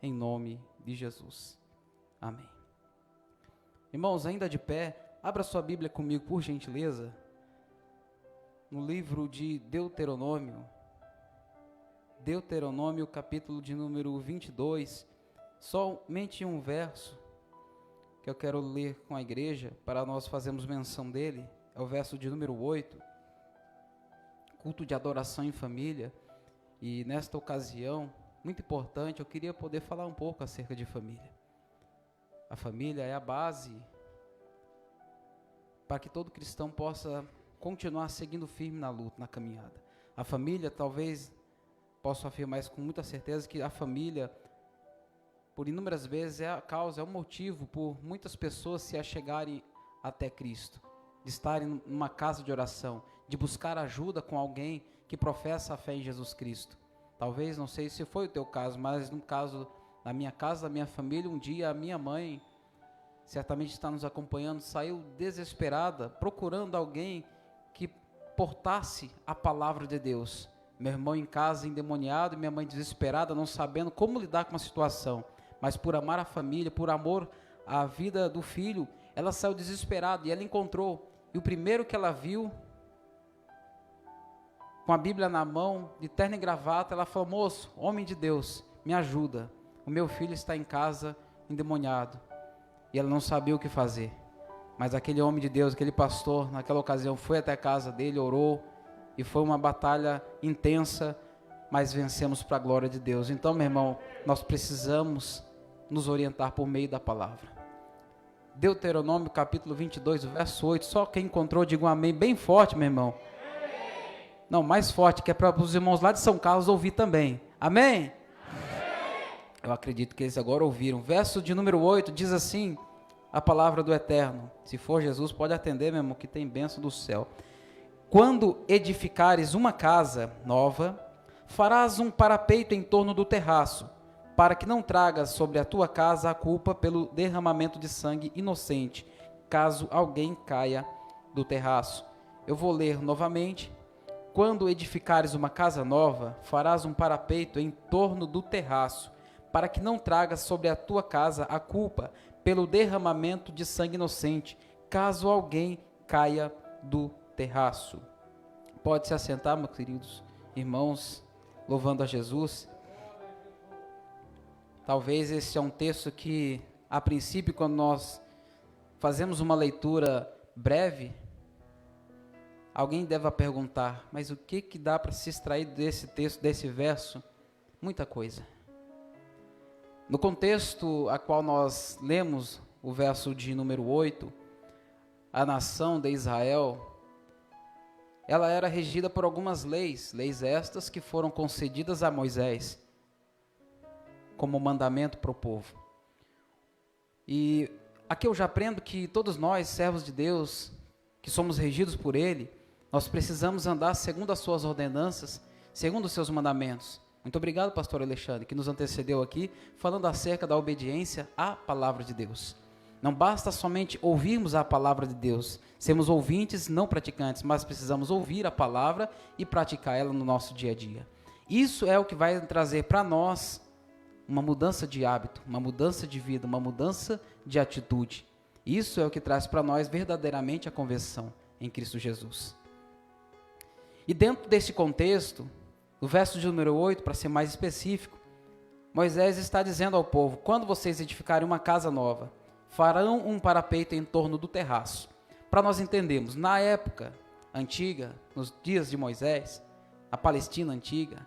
em nome de Jesus. Amém. Irmãos, ainda de pé, abra sua Bíblia comigo, por gentileza, no livro de Deuteronômio, capítulo de número 22, somente um verso que eu quero ler com a igreja, para nós fazermos menção dele, é o verso de número 8, culto de adoração em família. E nesta ocasião, muito importante, eu queria poder falar um pouco acerca de família. A família é a base para que todo cristão possa continuar seguindo firme na luta, na caminhada. A família, talvez, posso afirmar isso com muita certeza, que a família, por inúmeras vezes, é a causa, é o motivo por muitas pessoas se achegarem até Cristo, de estarem numa casa de oração, de buscar ajuda com alguém que professa a fé em Jesus Cristo. Talvez, não sei se foi o teu caso, mas no caso da minha casa, da minha família, um dia a minha mãe, certamente está nos acompanhando, saiu desesperada, procurando alguém que portasse a palavra de Deus. Meu irmão em casa endemoniado, minha mãe desesperada, não sabendo como lidar com a situação, mas por amar a família, por amor à vida do filho, ela saiu desesperada e ela encontrou, e o primeiro que ela viu, com a Bíblia na mão, de terno e gravata, ela falou: moço, homem de Deus, me ajuda, o meu filho está em casa endemoniado. E ela não sabia o que fazer, mas aquele homem de Deus, aquele pastor, naquela ocasião foi até a casa dele, orou, e foi uma batalha intensa, mas vencemos para a glória de Deus. Então, meu irmão, nós precisamos nos orientar por meio da palavra. Deuteronômio capítulo 22, verso 8, só quem encontrou, diga um amém bem forte, meu irmão. Não, mais forte, que é para os irmãos lá de São Carlos ouvir também. Amém? Eu acredito que eles agora ouviram. Verso de número 8 diz assim, a palavra do Eterno. Se for Jesus, pode atender, meu irmão, que tem bênção do céu. Quando edificares uma casa nova, farás um parapeito em torno do terraço, para que não tragas sobre a tua casa a culpa pelo derramamento de sangue inocente, caso alguém caia do terraço. Eu vou ler novamente. Quando edificares uma casa nova, farás um parapeito em torno do terraço, para que não tragas sobre a tua casa a culpa pelo derramamento de sangue inocente, caso alguém caia do terraço. Pode se assentar, meus queridos irmãos, louvando a Jesus. Talvez esse é um texto que, a princípio, quando nós fazemos uma leitura breve, alguém deve perguntar, mas o que dá para se extrair desse texto, desse verso? Muita coisa. No contexto a qual nós lemos, o verso de número 8, a nação de Israel, ela era regida por algumas leis estas que foram concedidas a Moisés, como mandamento para o povo. E aqui eu já aprendo que todos nós, servos de Deus, que somos regidos por Ele, nós precisamos andar segundo as suas ordenanças, segundo os seus mandamentos. Muito obrigado, pastor Alexandre, que nos antecedeu aqui, falando acerca da obediência à palavra de Deus. Não basta somente ouvirmos a palavra de Deus, sermos ouvintes, não praticantes, mas precisamos ouvir a palavra e praticar ela no nosso dia a dia. Isso é o que vai trazer para nós uma mudança de hábito, uma mudança de vida, uma mudança de atitude. Isso é o que traz para nós verdadeiramente a conversão em Cristo Jesus. E dentro desse contexto, no verso de número 8, para ser mais específico, Moisés está dizendo ao povo: quando vocês edificarem uma casa nova, farão um parapeito em torno do terraço. Para nós entendermos, na época antiga, nos dias de Moisés, a Palestina antiga,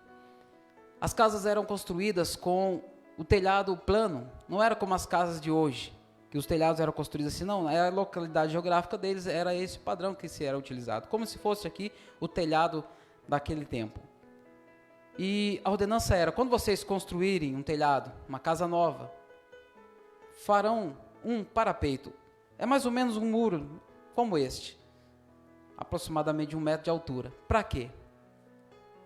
as casas eram construídas com o telhado plano, não era como as casas de hoje, que os telhados eram construídos assim, não, a localidade geográfica deles era esse padrão que se era utilizado, como se fosse aqui o telhado daquele tempo. E a ordenança era: quando vocês construírem um telhado, uma casa nova, farão um parapeito, é mais ou menos um muro como este, aproximadamente 1 metro de altura. Para quê?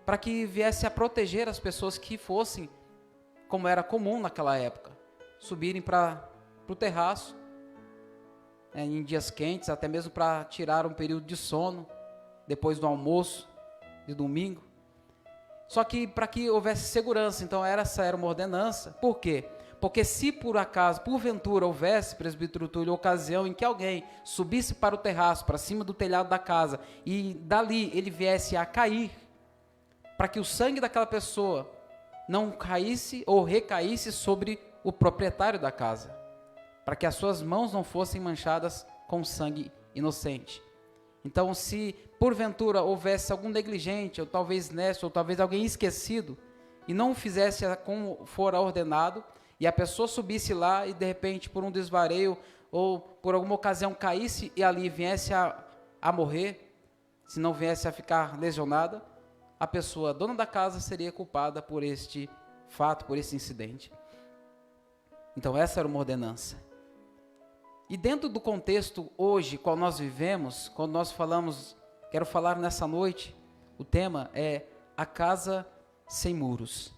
Para que viesse a proteger as pessoas que fossem, como era comum naquela época, subirem para o terraço, em dias quentes, até mesmo para tirar um período de sono, depois do almoço de domingo. Só que para que houvesse segurança, então essa era uma ordenança. Por quê? Porque se por acaso, porventura, houvesse, presbítero Túlio, ocasião em que alguém subisse para o terraço, para cima do telhado da casa, e dali ele viesse a cair, para que o sangue daquela pessoa não caísse ou recaísse sobre o proprietário da casa, para que as suas mãos não fossem manchadas com sangue inocente. Então, se porventura houvesse algum negligente, ou talvez nécio, ou talvez alguém esquecido, e não fizesse como fora ordenado, e a pessoa subisse lá e de repente por um desvario, ou por alguma ocasião caísse e ali viesse a morrer, se não viesse a ficar lesionada, a pessoa, dona da casa, seria culpada por este fato, por esse incidente. Então essa era uma ordenança. E dentro do contexto hoje, qual nós vivemos, quando nós falamos, quero falar nessa noite, o tema é a casa sem muros.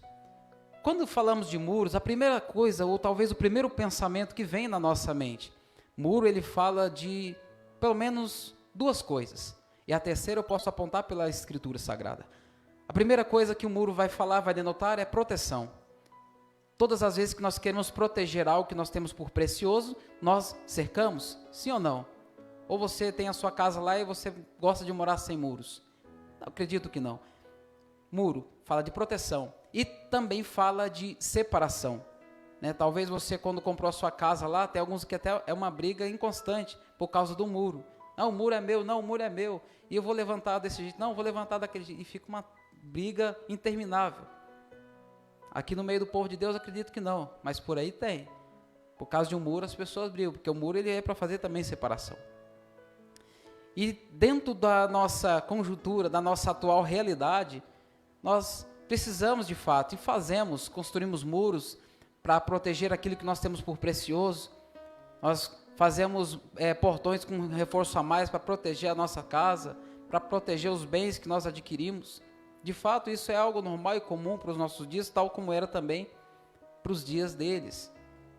Quando falamos de muros, a primeira coisa, ou talvez o primeiro pensamento que vem na nossa mente, muro ele fala de pelo menos duas coisas. E a terceira eu posso apontar pela Escritura Sagrada. A primeira coisa que o muro vai falar, vai denotar, é proteção. Todas as vezes que nós queremos proteger algo que nós temos por precioso, nós cercamos, sim ou não? Ou você tem a sua casa lá e você gosta de morar sem muros? Não, acredito que não. Muro fala de proteção e também fala de separação. Né? Talvez você, quando comprou a sua casa lá, tem alguns que até é uma briga inconstante por causa do muro. Não, o muro é meu, não, o muro é meu. E eu vou levantar desse jeito, não, eu vou levantar daquele jeito. E fica uma briga interminável. Aqui no meio do povo de Deus, acredito que não, mas por aí tem. Por causa de um muro, as pessoas brigam, porque o muro ele é para fazer também separação. E dentro da nossa conjuntura, da nossa atual realidade, nós precisamos de fato, e fazemos, construímos muros para proteger aquilo que nós temos por precioso. Nós fazemos portões com reforço a mais para proteger a nossa casa, para proteger os bens que nós adquirimos. De fato, isso é algo normal e comum para os nossos dias, tal como era também para os dias deles.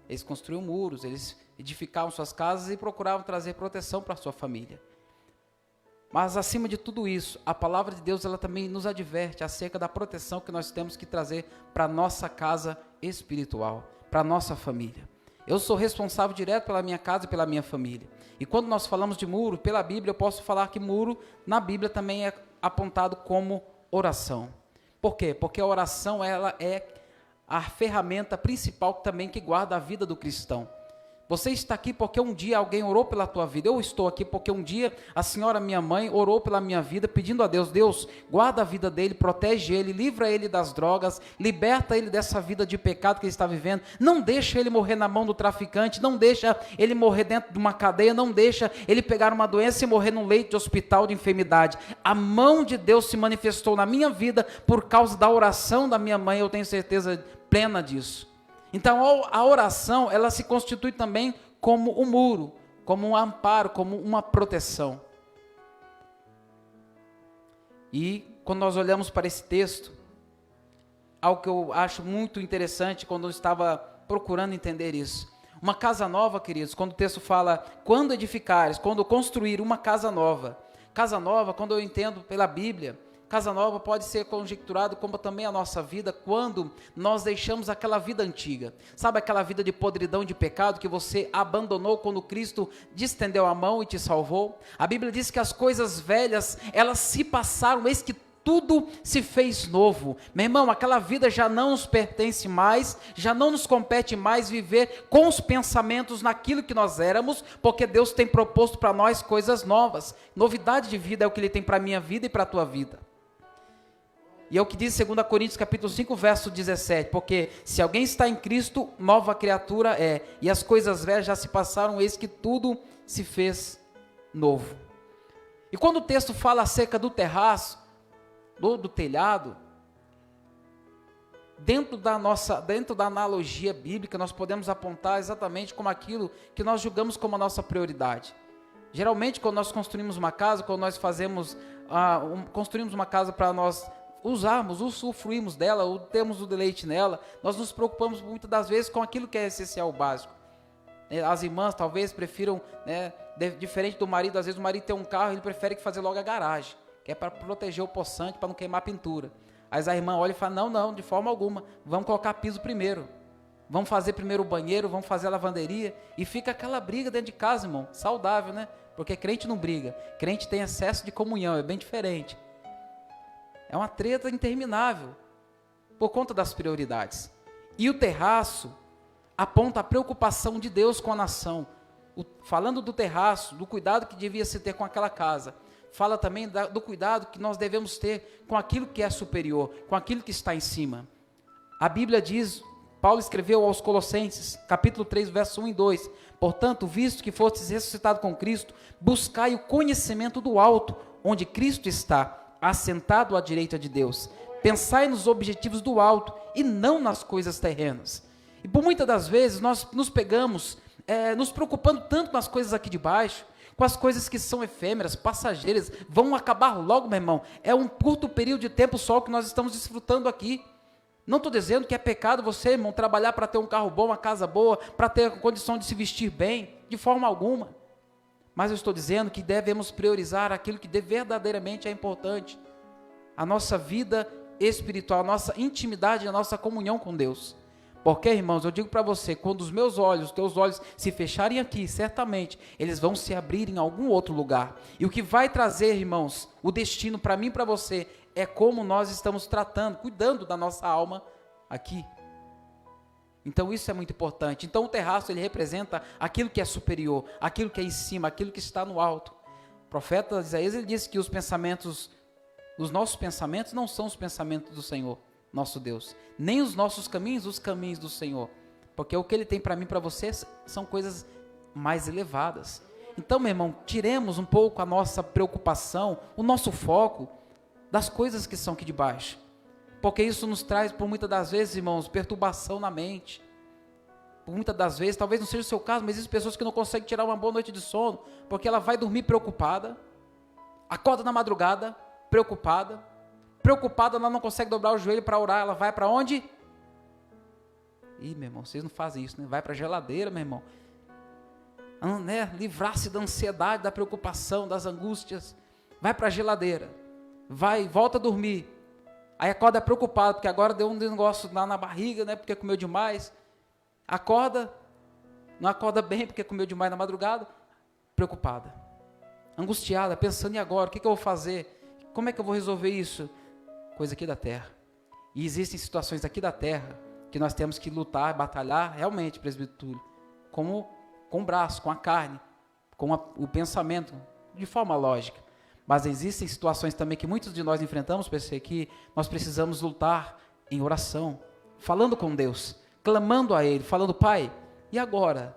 Eles construíam muros, eles edificavam suas casas e procuravam trazer proteção para a sua família. Mas, acima de tudo isso, a palavra de Deus ela também nos adverte acerca da proteção que nós temos que trazer para a nossa casa espiritual, para a nossa família. Eu sou responsável direto pela minha casa e pela minha família. E quando nós falamos de muro, pela Bíblia, eu posso falar que muro, na Bíblia, também é apontado como oração. Por quê? Porque a oração ela é a ferramenta principal também que guarda a vida do cristão. Você está aqui porque um dia alguém orou pela tua vida. Eu estou aqui porque um dia a senhora, minha mãe, orou pela minha vida, pedindo a Deus, Deus, guarda a vida dele, protege ele, livra ele das drogas, liberta ele dessa vida de pecado que ele está vivendo, não deixa ele morrer na mão do traficante, não deixa ele morrer dentro de uma cadeia, não deixa ele pegar uma doença e morrer num leito de hospital de enfermidade. A mão de Deus se manifestou na minha vida por causa da oração da minha mãe, eu tenho certeza plena disso. Então a oração, ela se constitui também como um muro, como um amparo, como uma proteção. E quando nós olhamos para esse texto, algo que eu acho muito interessante quando eu estava procurando entender isso. Uma casa nova, queridos, quando o texto fala, quando edificares, quando construir uma casa nova, quando eu entendo pela Bíblia, casa nova pode ser conjecturado como também a nossa vida quando nós deixamos aquela vida antiga. Sabe aquela vida de podridão, de pecado que você abandonou quando Cristo estendeu a mão e te salvou? A Bíblia diz que as coisas velhas, elas se passaram, eis que tudo se fez novo. Meu irmão, aquela vida já não nos pertence mais, já não nos compete mais viver com os pensamentos naquilo que nós éramos, porque Deus tem proposto para nós coisas novas. Novidade de vida é o que Ele tem para a minha vida e para a tua vida. E é o que diz 2 Coríntios capítulo 5, verso 17, porque se alguém está em Cristo, nova criatura é, e as coisas velhas já se passaram, eis que tudo se fez novo. E quando o texto fala acerca do terraço, do telhado, dentro da analogia bíblica, nós podemos apontar exatamente como aquilo que nós julgamos como a nossa prioridade. Geralmente, quando nós construímos uma casa, quando nós construímos uma casa para nós usarmos, usufruirmos dela, ou temos o deleite nela, nós nos preocupamos muitas das vezes com aquilo que é essencial, básico. As irmãs talvez prefiram, diferente do marido, às vezes o marido tem um carro, ele prefere fazer logo a garagem, que é para proteger o poçante, para não queimar a pintura. Aí a irmã olha e fala, não, não, de forma alguma, vamos colocar piso primeiro. Vamos fazer primeiro o banheiro, vamos fazer a lavanderia. E fica aquela briga dentro de casa, irmão. Saudável, né? Porque crente não briga. Crente tem excesso de comunhão, é bem diferente. É uma treta interminável, por conta das prioridades. E o terraço aponta a preocupação de Deus com a nação. Falando do terraço, do cuidado que devia se ter com aquela casa, fala também do cuidado que nós devemos ter com aquilo que é superior, com aquilo que está em cima. A Bíblia diz, Paulo escreveu aos Colossenses, capítulo 3, verso 1 e 2, portanto, visto que fostes ressuscitado com Cristo, buscai o conhecimento do alto, onde Cristo está, assentado à direita de Deus. Pensai nos objetivos do alto e não nas coisas terrenas. E por muitas das vezes nós nos pegamos nos preocupando tanto nas coisas aqui de baixo, com as coisas que são efêmeras, passageiras, vão acabar logo, meu irmão. É um curto período de tempo só que nós estamos desfrutando aqui. Não estou dizendo que é pecado você, irmão, trabalhar para ter um carro bom, uma casa boa, para ter a condição de se vestir bem, de forma alguma. Mas eu estou dizendo que devemos priorizar aquilo que verdadeiramente é importante. A nossa vida espiritual, a nossa intimidade, a nossa comunhão com Deus. Porque, irmãos, eu digo para você, quando os meus olhos, os teus olhos se fecharem aqui, certamente, eles vão se abrir em algum outro lugar. E o que vai trazer, irmãos, o destino para mim e para você, é como nós estamos tratando, cuidando da nossa alma aqui. Então isso é muito importante. Então o terraço, ele representa aquilo que é superior, aquilo que é em cima, aquilo que está no alto. O profeta Isaías, ele disse que os nossos pensamentos não são os pensamentos do Senhor, nosso Deus, nem os nossos caminhos, os caminhos do Senhor, porque o que Ele tem para mim e para você são coisas mais elevadas. Então, meu irmão, tiremos um pouco a nossa preocupação, o nosso foco das coisas que são aqui de baixo, porque isso nos traz, por muitas das vezes, irmãos, perturbação na mente. Por muitas das vezes, talvez não seja o seu caso, mas existem pessoas que não conseguem tirar uma boa noite de sono, porque ela vai dormir preocupada, acorda na madrugada preocupada, ela não consegue dobrar o joelho para orar, ela vai para onde? Ih, meu irmão, vocês não fazem isso, né? Vai para a geladeira, meu irmão, né? Livrar-se da ansiedade, da preocupação, das angústias, vai para a geladeira, volta a dormir, aí acorda preocupado, porque agora deu um negócio lá na barriga, né? Porque comeu demais, não acorda bem, porque comeu demais na madrugada, preocupada, angustiada, pensando, e agora, o que eu vou fazer? Como é que eu vou resolver isso? Coisa aqui da terra. E existem situações aqui da terra que nós temos que lutar, batalhar, realmente, presbítero Túlio, com o braço, com a carne, com o pensamento, de forma lógica. Mas existem situações também que muitos de nós enfrentamos, pensei que nós precisamos lutar em oração, falando com Deus, clamando a Ele, falando, Pai, e agora?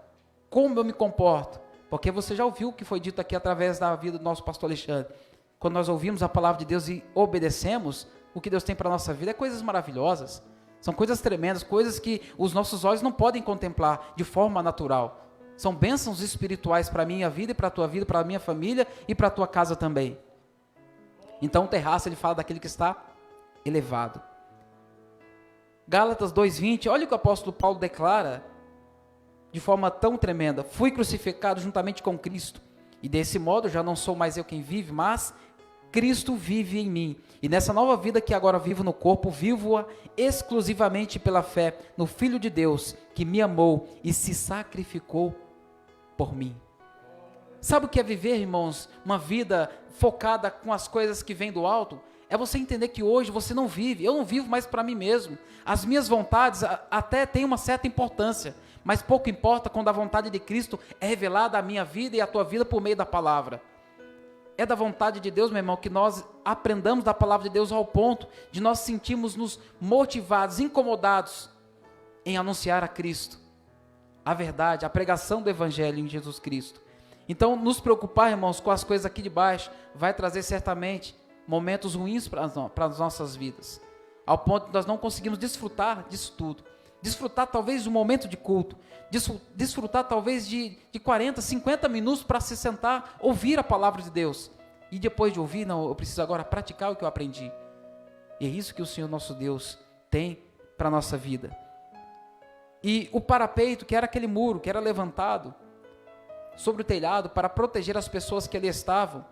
Como eu me comporto? Porque você já ouviu o que foi dito aqui através da vida do nosso pastor Alexandre. Quando nós ouvimos a palavra de Deus e obedecemos, o que Deus tem para a nossa vida é coisas maravilhosas, são coisas tremendas, coisas que os nossos olhos não podem contemplar de forma natural, são bênçãos espirituais para a minha vida e para a tua vida, para a minha família e para a tua casa também. Então o terraço, ele fala daquele que está elevado. Gálatas 2:20, olha o que o apóstolo Paulo declara de forma tão tremenda, fui crucificado juntamente com Cristo, e desse modo já não sou mais eu quem vive, mas Cristo vive em mim, e nessa nova vida que agora vivo no corpo, vivo-a exclusivamente pela fé no Filho de Deus, que me amou e se sacrificou por mim. Sabe o que é viver, irmãos, uma vida focada com as coisas que vêm do alto? É você entender que hoje você não vive, eu não vivo mais para mim mesmo, as minhas vontades até têm uma certa importância, mas pouco importa quando a vontade de Cristo é revelada à minha vida e à tua vida por meio da palavra. É da vontade de Deus, meu irmão, que nós aprendamos da palavra de Deus ao ponto de nós sentirmos-nos motivados, incomodados em anunciar a Cristo, a verdade, a pregação do Evangelho em Jesus Cristo. Então, nos preocupar, irmãos, com as coisas aqui de baixo, vai trazer certamente momentos ruins para as nossas vidas, ao ponto de nós não conseguimos desfrutar disso tudo. Desfrutar talvez de um momento de culto, desfrutar talvez de 40, 50 minutos para se sentar, ouvir a palavra de Deus, e depois de ouvir, não, eu preciso agora praticar o que eu aprendi, e é isso que o Senhor nosso Deus tem para a nossa vida. E o parapeito, que era aquele muro, que era levantado sobre o telhado para proteger as pessoas que ali estavam,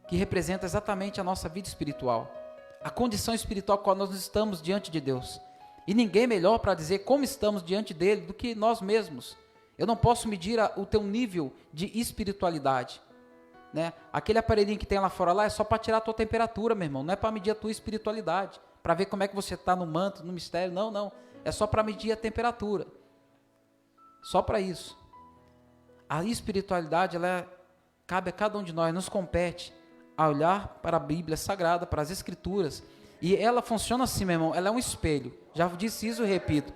que representa exatamente a nossa vida espiritual, a condição espiritual com a qual nós estamos diante de Deus. E ninguém melhor para dizer como estamos diante dele do que nós mesmos. Eu não posso medir o teu nível de espiritualidade, né? Aquele aparelhinho que tem lá fora lá é só para tirar a tua temperatura, meu irmão, não é para medir a tua espiritualidade, para ver como é que você está no manto, no mistério, não, é só para medir a temperatura, só para isso. A espiritualidade, cabe a cada um de nós, nos compete a olhar para a Bíblia Sagrada, para as Escrituras, e ela funciona assim, meu irmão, ela é um espelho, já disse isso e repito,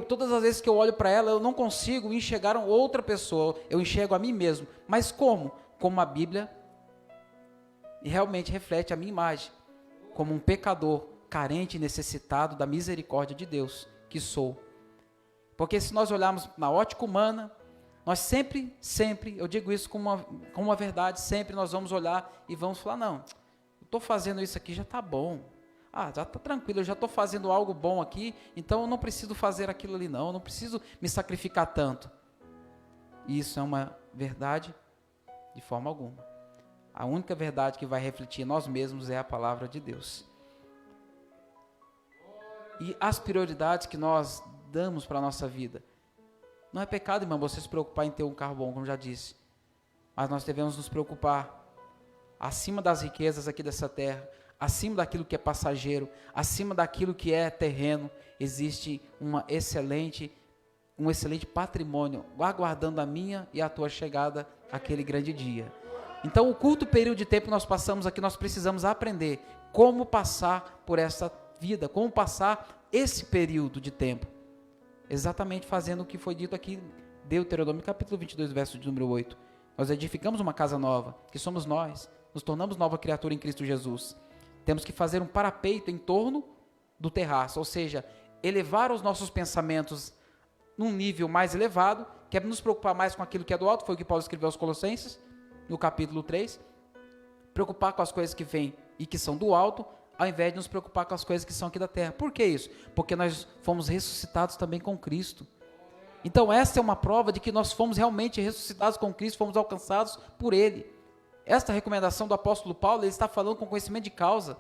todas as vezes que eu olho para ela, eu não consigo enxergar outra pessoa, eu enxergo a mim mesmo, mas como? Como a Bíblia realmente reflete a minha imagem, como um pecador, carente e necessitado da misericórdia de Deus, que sou. Porque se nós olharmos na ótica humana, nós sempre, eu digo isso como uma verdade, sempre nós vamos olhar e vamos falar, não, eu estou fazendo isso aqui, já está bom, já está tranquilo, eu já estou fazendo algo bom aqui, então eu não preciso fazer aquilo ali não, eu não preciso me sacrificar tanto. Isso é uma verdade de forma alguma. A única verdade que vai refletir em nós mesmos é a palavra de Deus. E as prioridades que nós damos para a nossa vida, não é pecado, irmão, você se preocupar em ter um carro bom, como já disse, mas nós devemos nos preocupar acima das riquezas aqui dessa terra, acima daquilo que é passageiro, acima daquilo que é terreno, existe um excelente patrimônio aguardando a minha e a tua chegada àquele grande dia. Então, o curto período de tempo que nós passamos aqui, nós precisamos aprender como passar por essa vida, como passar esse período de tempo, exatamente fazendo o que foi dito aqui, Deuteronômio capítulo 22, verso de número 8. Nós edificamos uma casa nova, que somos nós, nos tornamos nova criatura em Cristo Jesus. Temos que fazer um parapeito em torno do terraço, ou seja, elevar os nossos pensamentos num nível mais elevado, que é nos preocupar mais com aquilo que é do alto, foi o que Paulo escreveu aos Colossenses, no capítulo 3, preocupar com as coisas que vêm e que são do alto, ao invés de nos preocupar com as coisas que são aqui da terra. Por que isso? Porque nós fomos ressuscitados também com Cristo. Então essa é uma prova de que nós fomos realmente ressuscitados com Cristo, fomos alcançados por Ele. Esta recomendação do apóstolo Paulo, ele está falando com conhecimento de causa.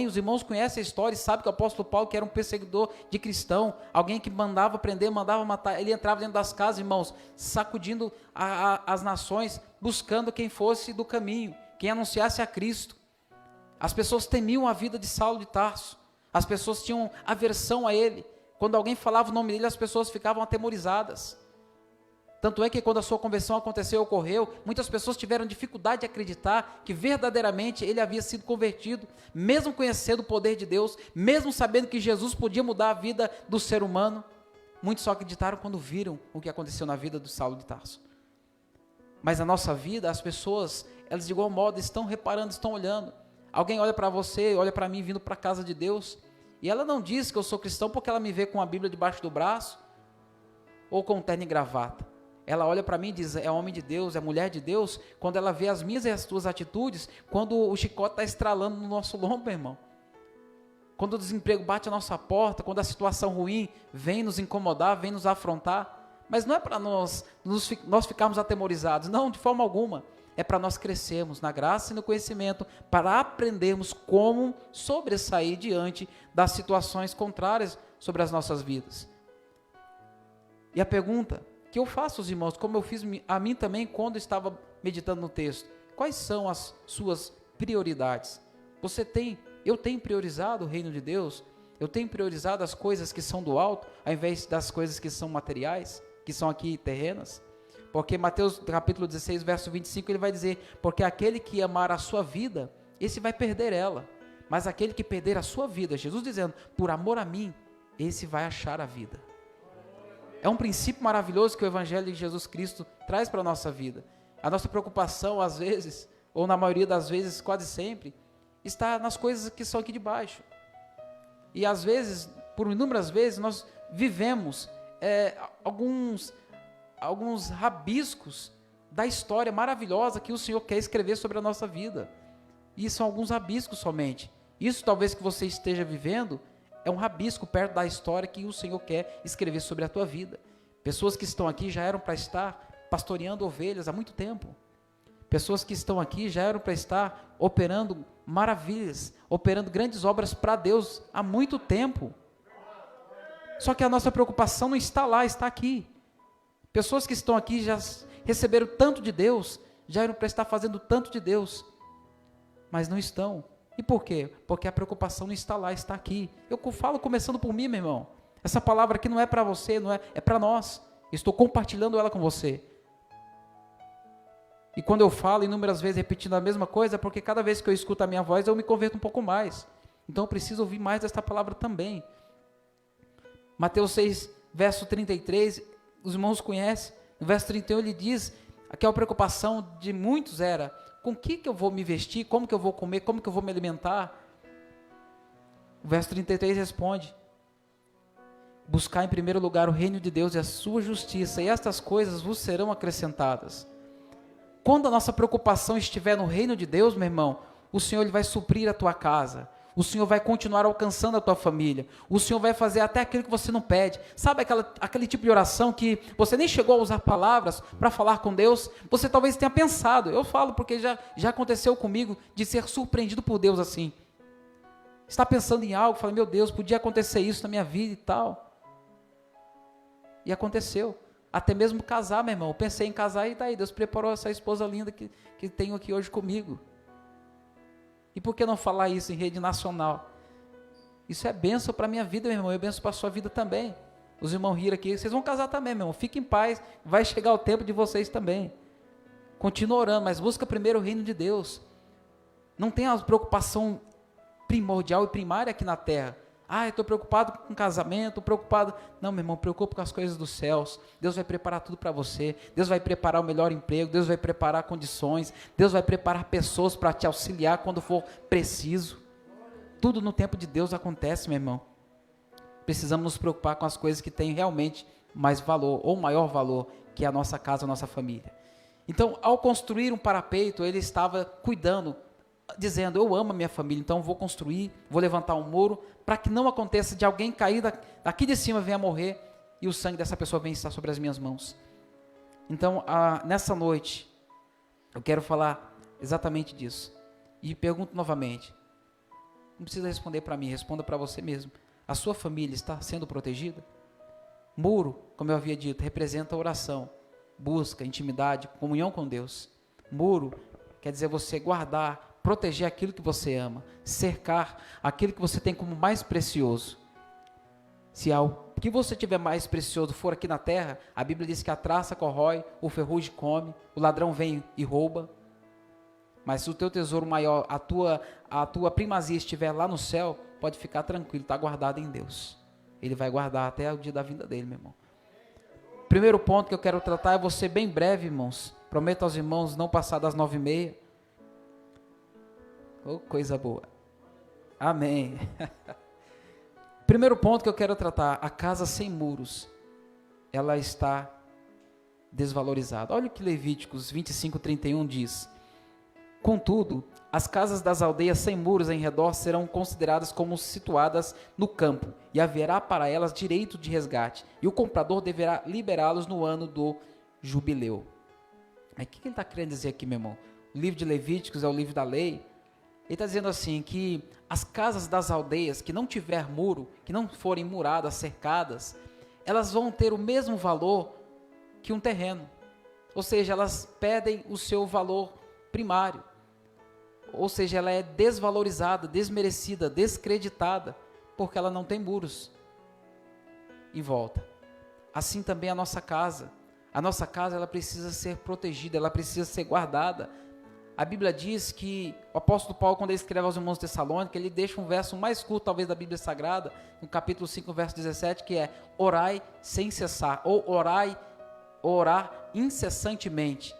Os irmãos conhecem a história e sabem que o apóstolo Paulo, que era um perseguidor de cristão, alguém que mandava prender, mandava matar, ele entrava dentro das casas, irmãos, sacudindo as nações, buscando quem fosse do caminho, quem anunciasse a Cristo. As pessoas temiam a vida de Saulo de Tarso, as pessoas tinham aversão a ele. Quando alguém falava o nome dele, as pessoas ficavam atemorizadas. Tanto é que quando a sua conversão aconteceu, ocorreu, muitas pessoas tiveram dificuldade de acreditar que verdadeiramente ele havia sido convertido, mesmo conhecendo o poder de Deus, mesmo sabendo que Jesus podia mudar a vida do ser humano. Muitos só acreditaram quando viram o que aconteceu na vida do Saulo de Tarso. Mas na nossa vida, as pessoas, elas de igual modo estão reparando, estão olhando. Alguém olha para você, olha para mim vindo para a casa de Deus, e ela não diz que eu sou cristão porque ela me vê com a Bíblia debaixo do braço, ou com terno e gravata. Ela olha para mim e diz, é homem de Deus, é mulher de Deus, quando ela vê as minhas e as tuas atitudes, quando o chicote está estralando no nosso lombo, irmão. Quando o desemprego bate a nossa porta, quando a situação ruim vem nos incomodar, vem nos afrontar. Mas não é para nós ficarmos atemorizados, não, de forma alguma. É para nós crescermos na graça e no conhecimento, para aprendermos como sobressair diante das situações contrárias sobre as nossas vidas. E a pergunta que eu faço aos irmãos, como eu fiz a mim também quando estava meditando no texto, quais são as suas prioridades? Eu tenho priorizado o reino de Deus? Eu tenho priorizado as coisas que são do alto, ao invés das coisas que são materiais, que são aqui terrenas? Porque Mateus capítulo 16, verso 25, ele vai dizer, porque aquele que amar a sua vida, esse vai perder ela, mas aquele que perder a sua vida, Jesus dizendo, por amor a mim, esse vai achar a vida. É um princípio maravilhoso que o Evangelho de Jesus Cristo traz para a nossa vida. A nossa preocupação, às vezes, ou na maioria das vezes, quase sempre, está nas coisas que são aqui de baixo. E às vezes, por inúmeras vezes, nós vivemos alguns rabiscos da história maravilhosa que o Senhor quer escrever sobre a nossa vida. E são alguns rabiscos somente. Isso talvez que você esteja vivendo é um rabisco perto da história que o Senhor quer escrever sobre a tua vida. Pessoas que estão aqui já eram para estar pastoreando ovelhas há muito tempo. Pessoas que estão aqui já eram para estar operando maravilhas, operando grandes obras para Deus há muito tempo. Só que a nossa preocupação não está lá, está aqui. Pessoas que estão aqui já receberam tanto de Deus, já eram para estar fazendo tanto de Deus, mas não estão. E por quê? Porque a preocupação não está lá, está aqui. Eu falo começando por mim, meu irmão. Essa palavra aqui não é para você, é para nós. Estou compartilhando ela com você. E quando eu falo inúmeras vezes repetindo a mesma coisa, é porque cada vez que eu escuto a minha voz, eu me converto um pouco mais. Então eu preciso ouvir mais esta palavra também. Mateus 6, verso 33, os irmãos conhecem. No verso 31 ele diz, aquela preocupação de muitos era, com que eu vou me vestir, como que eu vou comer, como que eu vou me alimentar? O verso 33 responde, buscar em primeiro lugar o reino de Deus e a sua justiça, e estas coisas vos serão acrescentadas. Quando a nossa preocupação estiver no reino de Deus, meu irmão, o Senhor ele vai suprir a tua casa, o Senhor vai continuar alcançando a tua família, o Senhor vai fazer até aquilo que você não pede. Sabe aquele tipo de oração que você nem chegou a usar palavras para falar com Deus? Você talvez tenha pensado, eu falo porque já aconteceu comigo, de ser surpreendido por Deus assim. Está pensando em algo, fala, meu Deus, podia acontecer isso na minha vida e tal. E aconteceu. Até mesmo casar, meu irmão. Eu pensei em casar e daí Deus preparou essa esposa linda que tenho aqui hoje comigo. E por que não falar isso em rede nacional? Isso é bênção para a minha vida, meu irmão. É bênção para a sua vida também. Os irmãos riram aqui. Vocês vão casar também, meu irmão. Fiquem em paz. Vai chegar o tempo de vocês também. Continua orando, mas busca primeiro o reino de Deus. Não tenha a preocupação primordial e primária aqui na terra. Ah, eu estou preocupado com casamento, preocupado... Não, meu irmão, preocupa com as coisas dos céus. Deus vai preparar tudo para você. Deus vai preparar o melhor emprego. Deus vai preparar condições. Deus vai preparar pessoas para te auxiliar quando for preciso. Tudo no tempo de Deus acontece, meu irmão. Precisamos nos preocupar com as coisas que têm realmente mais valor, ou maior valor, que é a nossa casa, a nossa família. Então, ao construir um parapeito, ele estava cuidando, dizendo, eu amo a minha família, então vou construir, vou levantar um muro, para que não aconteça de alguém cair daqui de cima, venha morrer, e o sangue dessa pessoa venha estar sobre as minhas mãos. Então, nessa noite, eu quero falar exatamente disso. E pergunto novamente, não precisa responder para mim, responda para você mesmo. A sua família está sendo protegida? Muro, como eu havia dito, representa oração, busca, intimidade, comunhão com Deus. Muro quer dizer você guardar, proteger aquilo que você ama, cercar aquilo que você tem como mais precioso. Se o que você tiver mais precioso for aqui na terra, a Bíblia diz que a traça corrói, o ferrugem come, o ladrão vem e rouba. Mas se o teu tesouro maior, a tua primazia estiver lá no céu, pode ficar tranquilo, está guardado em Deus. Ele vai guardar até o dia da vinda dele, meu irmão. Primeiro ponto que eu quero tratar é você bem breve, irmãos. Prometo aos irmãos não passar das 9h30. Oh, coisa boa. Amém. Primeiro ponto que eu quero tratar, a casa sem muros, ela está desvalorizada. Olha o que Levíticos 25:31 diz. Contudo, as casas das aldeias sem muros em redor serão consideradas como situadas no campo, e haverá para elas direito de resgate, e o comprador deverá liberá-los no ano do jubileu. O que ele está querendo dizer aqui, meu irmão? O livro de Levíticos é o livro da lei. Ele está dizendo assim, que as casas das aldeias que não tiver muro, que não forem muradas, cercadas, elas vão ter o mesmo valor que um terreno. Ou seja, elas perdem o seu valor primário. Ou seja, ela é desvalorizada, desmerecida, descreditada, porque ela não tem muros em volta. Assim também a nossa casa. A nossa casa, ela precisa ser protegida, ela precisa ser guardada. A Bíblia diz que o apóstolo Paulo, quando ele escreve aos irmãos de Tessalônica, ele deixa um verso mais curto, talvez, da Bíblia Sagrada, no capítulo 5, verso 17, que é, orai sem cessar, ou orar incessantemente.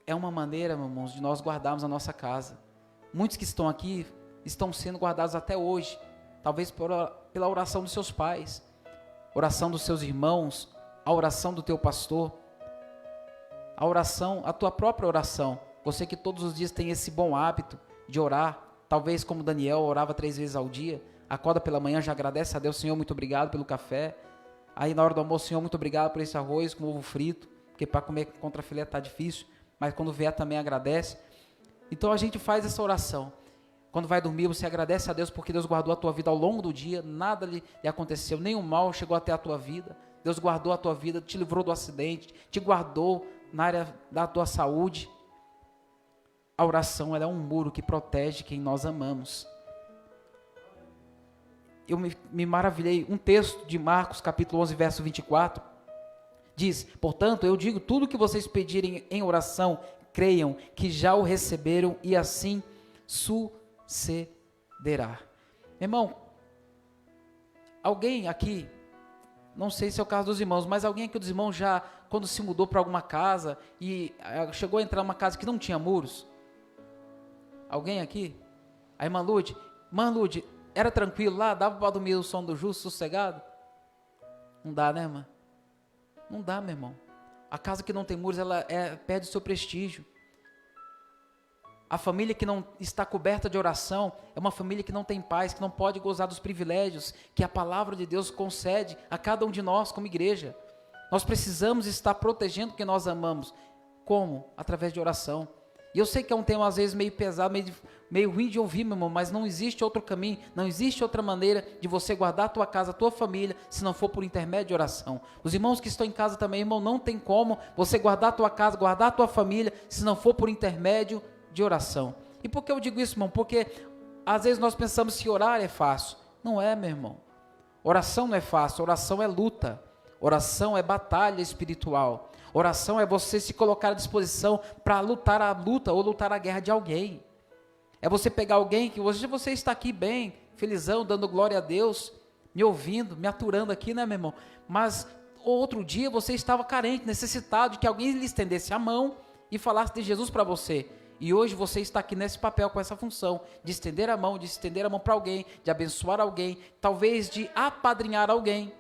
É uma maneira, meus irmãos, de nós guardarmos a nossa casa. Muitos que estão aqui estão sendo guardados até hoje, talvez pela oração dos seus pais, oração dos seus irmãos, a oração do teu pastor, a oração, a tua própria oração. Você que todos os dias tem esse bom hábito de orar, talvez como Daniel orava 3 vezes ao dia, acorda pela manhã, já agradece a Deus, Senhor, muito obrigado pelo café. Aí na hora do almoço, Senhor, muito obrigado por esse arroz com ovo frito, porque para comer contra filé está difícil, mas quando vier também agradece. Então a gente faz essa oração. Quando vai dormir, você agradece a Deus porque Deus guardou a tua vida ao longo do dia, nada lhe aconteceu, nenhum mal chegou até a tua vida. Deus guardou a tua vida, te livrou do acidente, te guardou na área da tua saúde. A oração, ela é um muro que protege quem nós amamos. Eu me maravilhei, um texto de Marcos, capítulo 11, verso 24, diz: portanto, eu digo, tudo que vocês pedirem em oração, creiam que já o receberam e assim sucederá. Irmão, alguém aqui, não sei se é o caso dos irmãos, mas alguém aqui dos irmãos já, quando se mudou para alguma casa e chegou a entrar numa casa que não tinha muros? Alguém aqui? A irmã Lude, era tranquilo lá? Dava para dormir o som do justo, sossegado? Não dá, né, irmã? Não dá, meu irmão. A casa que não tem muros, ela perde o seu prestígio. A família que não está coberta de oração é uma família que não tem paz, que não pode gozar dos privilégios que a palavra de Deus concede a cada um de nós como igreja. Nós precisamos estar protegendo o que nós amamos. Como? Através de oração. E eu sei que é um tema às vezes meio pesado, meio ruim de ouvir, meu irmão, mas não existe outro caminho, não existe outra maneira de você guardar a tua casa, a tua família, se não for por intermédio de oração. Os irmãos que estão em casa também, irmão, não tem como você guardar a tua casa, guardar a tua família, se não for por intermédio de oração. E por que eu digo isso, irmão? Porque às vezes nós pensamos que orar é fácil. Não é, meu irmão. Oração não é fácil, oração é luta. Oração é batalha espiritual. Oração é você se colocar à disposição para lutar a luta ou lutar a guerra de alguém. É você pegar alguém que hoje você está aqui bem, felizão, dando glória a Deus, me ouvindo, me aturando aqui, né, meu irmão? Mas outro dia você estava carente, necessitado de que alguém lhe estendesse a mão e falasse de Jesus para você. E hoje você está aqui nesse papel, com essa função, de estender a mão para alguém, de abençoar alguém, talvez de apadrinhar alguém,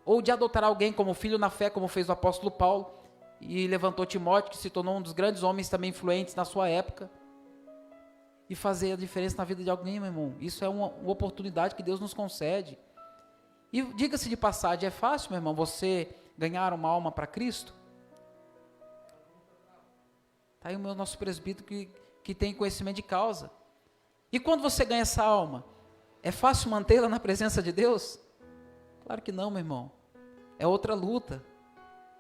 ou de adotar alguém como filho na fé, como fez o apóstolo Paulo, e levantou Timóteo, que se tornou um dos grandes homens também influentes na sua época, e fazer a diferença na vida de alguém, meu irmão. Isso é uma oportunidade que Deus nos concede. E diga-se de passagem, é fácil, meu irmão, você ganhar uma alma para Cristo? Está aí o nosso presbítero que tem conhecimento de causa. E quando você ganha essa alma, é fácil mantê-la na presença de Deus? Claro que não, meu irmão. É outra luta.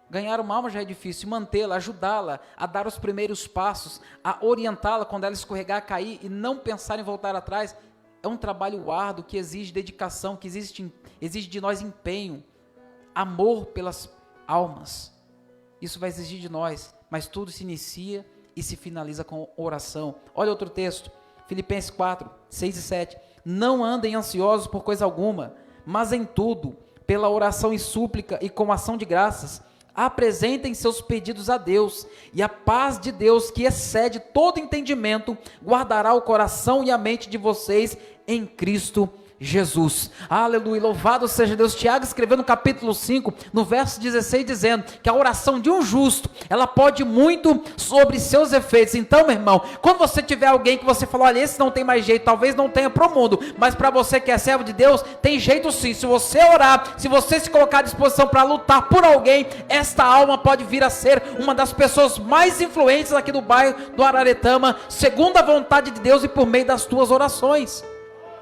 Ganhar uma alma já é difícil, mantê-la, ajudá-la a dar os primeiros passos, a orientá-la quando ela escorregar, cair e não pensar em voltar atrás, é um trabalho árduo que exige dedicação, que exige de nós empenho, amor pelas almas. Isso vai exigir de nós, mas tudo se inicia e se finaliza com oração. Olha outro texto, Filipenses 4, 6 e 7. Não andem ansiosos por coisa alguma, mas em tudo, pela oração e súplica e com ação de graças, apresentem seus pedidos a Deus, e a paz de Deus, que excede todo entendimento, guardará o coração e a mente de vocês em Cristo Jesus. Aleluia, louvado seja Deus. Tiago escreveu no capítulo 5, no verso 16, dizendo que a oração de um justo, ela pode muito sobre seus efeitos. Então, meu irmão, quando você tiver alguém que você falou, olha, esse não tem mais jeito, talvez não tenha para o mundo, mas para você que é servo de Deus, tem jeito sim. Se você orar, se você se colocar à disposição para lutar por alguém, esta alma pode vir a ser uma das pessoas mais influentes aqui do bairro do Araretama, segundo a vontade de Deus e por meio das tuas orações.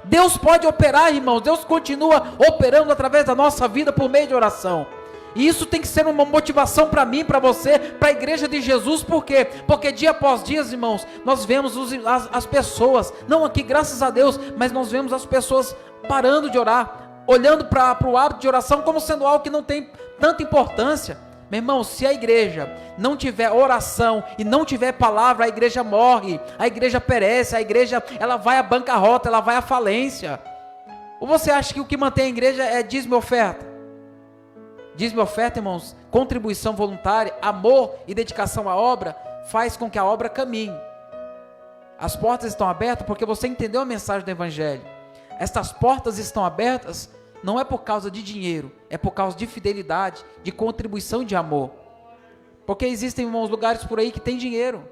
Deus pode operar, irmãos. Deus continua operando através da nossa vida por meio de oração. E isso tem que ser uma motivação para mim, para você, para a igreja de Jesus. Por quê? Porque dia após dia, irmãos, nós vemos as pessoas, não aqui, graças a Deus, mas nós vemos as pessoas parando de orar, olhando para o hábito de oração como sendo algo que não tem tanta importância. Meu irmão, se a igreja não tiver oração e não tiver palavra, a igreja morre, a igreja perece, a igreja ela vai à bancarrota, ela vai à falência. Ou você acha que o que mantém a igreja é dízimo e oferta? Dízimo e oferta, irmãos, contribuição voluntária, amor e dedicação à obra, faz com que a obra caminhe. As portas estão abertas porque você entendeu a mensagem do Evangelho. Estas portas estão abertas não é por causa de dinheiro, é por causa de fidelidade, de contribuição e de amor. Porque existem, irmãos, lugares por aí que tem dinheiro.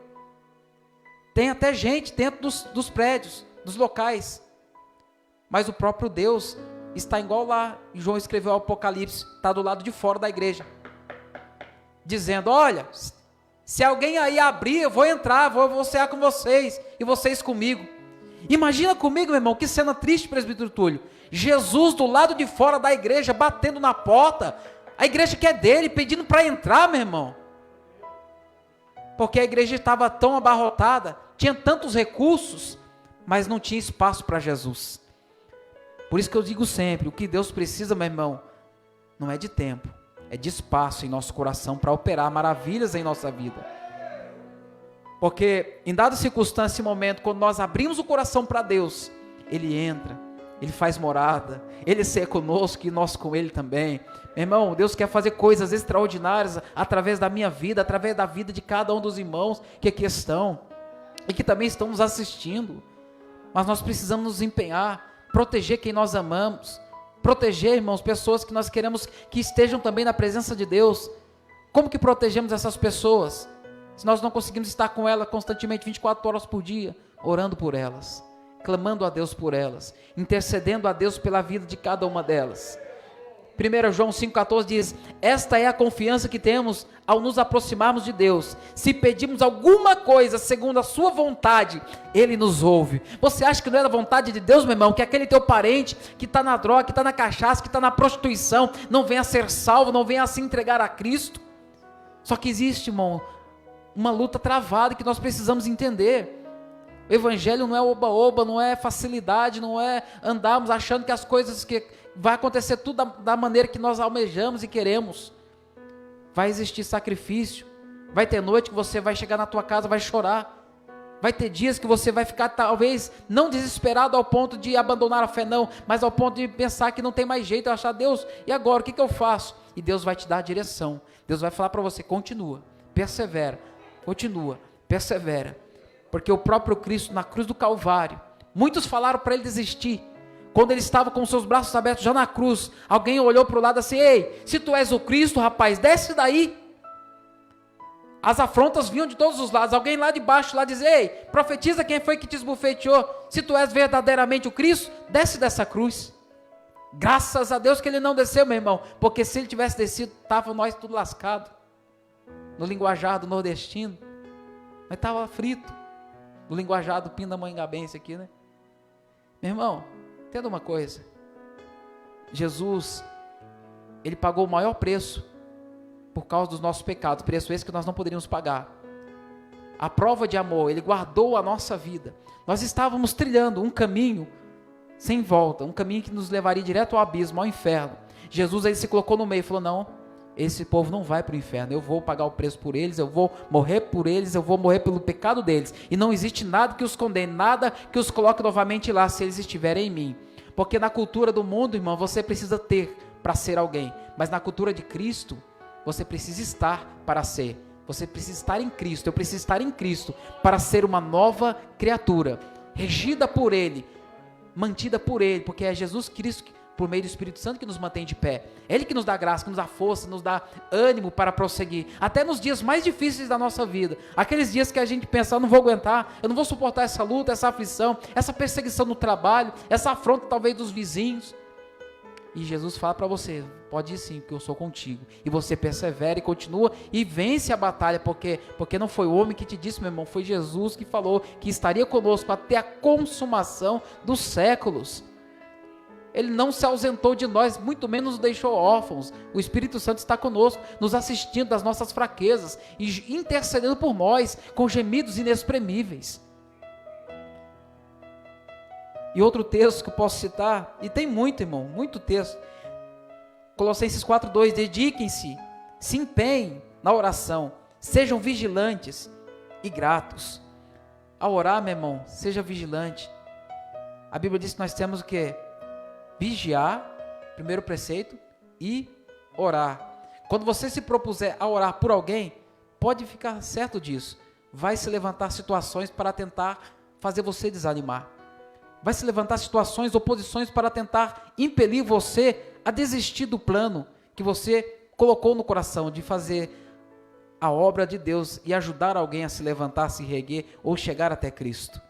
Tem até gente dentro dos prédios, dos locais. Mas o próprio Deus está igual lá, João escreveu o Apocalipse, está do lado de fora da igreja. Dizendo, olha, Se alguém aí abrir, eu vou entrar, vou cear com vocês, e vocês comigo. Imagina comigo, meu irmão, que cena triste, presbítero Túlio. Jesus do lado de fora da igreja, batendo na porta, a igreja que é dele, pedindo para entrar, meu irmão. Porque a igreja estava tão abarrotada, tinha tantos recursos, mas não tinha espaço para Jesus. Por isso que eu digo sempre, o que Deus precisa, meu irmão, não é de tempo, é de espaço em nosso coração para operar maravilhas em nossa vida. Porque em dada circunstância e momento, quando nós abrimos o coração para Deus, Ele entra, Ele faz morada, Ele ser conosco e nós com Ele também. Meu irmão, Deus quer fazer coisas extraordinárias através da minha vida, através da vida de cada um dos irmãos que aqui estão e que também estão nos assistindo. Mas nós precisamos nos empenhar, proteger quem nós amamos, proteger, irmãos, pessoas que nós queremos que estejam também na presença de Deus. Como que protegemos essas pessoas? Se nós não conseguimos estar com elas constantemente 24 horas por dia, orando por elas, clamando a Deus por elas, intercedendo a Deus pela vida de cada uma delas. 1 João 5,14 diz: esta é a confiança que temos ao nos aproximarmos de Deus. Se pedimos alguma coisa segundo a sua vontade, Ele nos ouve. Você acha que não é da vontade de Deus, meu irmão, que aquele teu parente que está na droga, que está na cachaça, que está na prostituição, não venha a ser salvo, não venha a se entregar a Cristo? Só que existe, irmão, uma luta travada que nós precisamos entender. O evangelho não é oba-oba, não é facilidade, não é andarmos achando que as coisas que vai acontecer tudo da maneira que nós almejamos e queremos. Vai existir sacrifício, vai ter noite que você vai chegar na tua casa, vai chorar, vai ter dias que você vai ficar talvez não desesperado ao ponto de abandonar a fé não, mas ao ponto de pensar que não tem mais jeito, achar: Deus, e agora, o que eu faço? E Deus vai te dar a direção, Deus vai falar para você: continua, persevera, continua, persevera. Porque o próprio Cristo na cruz do Calvário, muitos falaram para ele desistir. Quando ele estava com seus braços abertos já na cruz, alguém olhou para o lado assim: ei, se tu és o Cristo, rapaz, desce daí. As afrontas vinham de todos os lados. Alguém lá de baixo lá diz: ei, profetiza quem foi que te esbofeteou. Se tu és verdadeiramente o Cristo, desce dessa cruz. Graças a Deus que ele não desceu, meu irmão, porque se ele tivesse descido, estava nós tudo lascado. No linguajar do nordestino, mas estava frito. No linguajar do pindamonhangabense aqui, né? Meu irmão, entenda uma coisa: Jesus, Ele pagou o maior preço por causa dos nossos pecados, preço esse que nós não poderíamos pagar. A prova de amor, Ele guardou a nossa vida. Nós estávamos trilhando um caminho sem volta, um caminho que nos levaria direto ao abismo, ao inferno. Jesus, Ele se colocou no meio e falou: não, esse povo não vai para o inferno, eu vou pagar o preço por eles, eu vou morrer por eles, eu vou morrer pelo pecado deles, e não existe nada que os condene, nada que os coloque novamente lá, se eles estiverem em mim. Porque na cultura do mundo, irmão, você precisa ter para ser alguém, mas na cultura de Cristo, você precisa estar para ser. Você precisa estar em Cristo, eu preciso estar em Cristo para ser uma nova criatura, regida por Ele, mantida por Ele, porque é Jesus Cristo por meio do Espírito Santo que nos mantém de pé. É Ele que nos dá graça, que nos dá força, nos dá ânimo para prosseguir, até nos dias mais difíceis da nossa vida, aqueles dias que a gente pensa: eu não vou aguentar, eu não vou suportar essa luta, essa aflição, essa perseguição no trabalho, essa afronta talvez dos vizinhos. E Jesus fala para você: pode ir sim, porque eu sou contigo. E você persevera e continua e vence a batalha, porque não foi o homem que te disse, meu irmão, foi Jesus que falou que estaria conosco até a consumação dos séculos. Ele não se ausentou de nós, muito menos nos deixou órfãos. O Espírito Santo está conosco, nos assistindo das nossas fraquezas e intercedendo por nós com gemidos inexprimíveis. E outro texto que eu posso citar, e tem muito, irmão, muito texto. Colossenses 4:2, dediquem-se, se empenhem na oração, sejam vigilantes e gratos. Ao orar, meu irmão, seja vigilante. A Bíblia diz que nós temos o quê? Vigiar, primeiro preceito, e orar. Quando você se propuser a orar por alguém, pode ficar certo disso. Vai se levantar situações para tentar fazer você desanimar. Vai se levantar situações, oposições para tentar impelir você a desistir do plano que você colocou no coração de fazer a obra de Deus e ajudar alguém a se levantar, a se reerguer ou chegar até Cristo.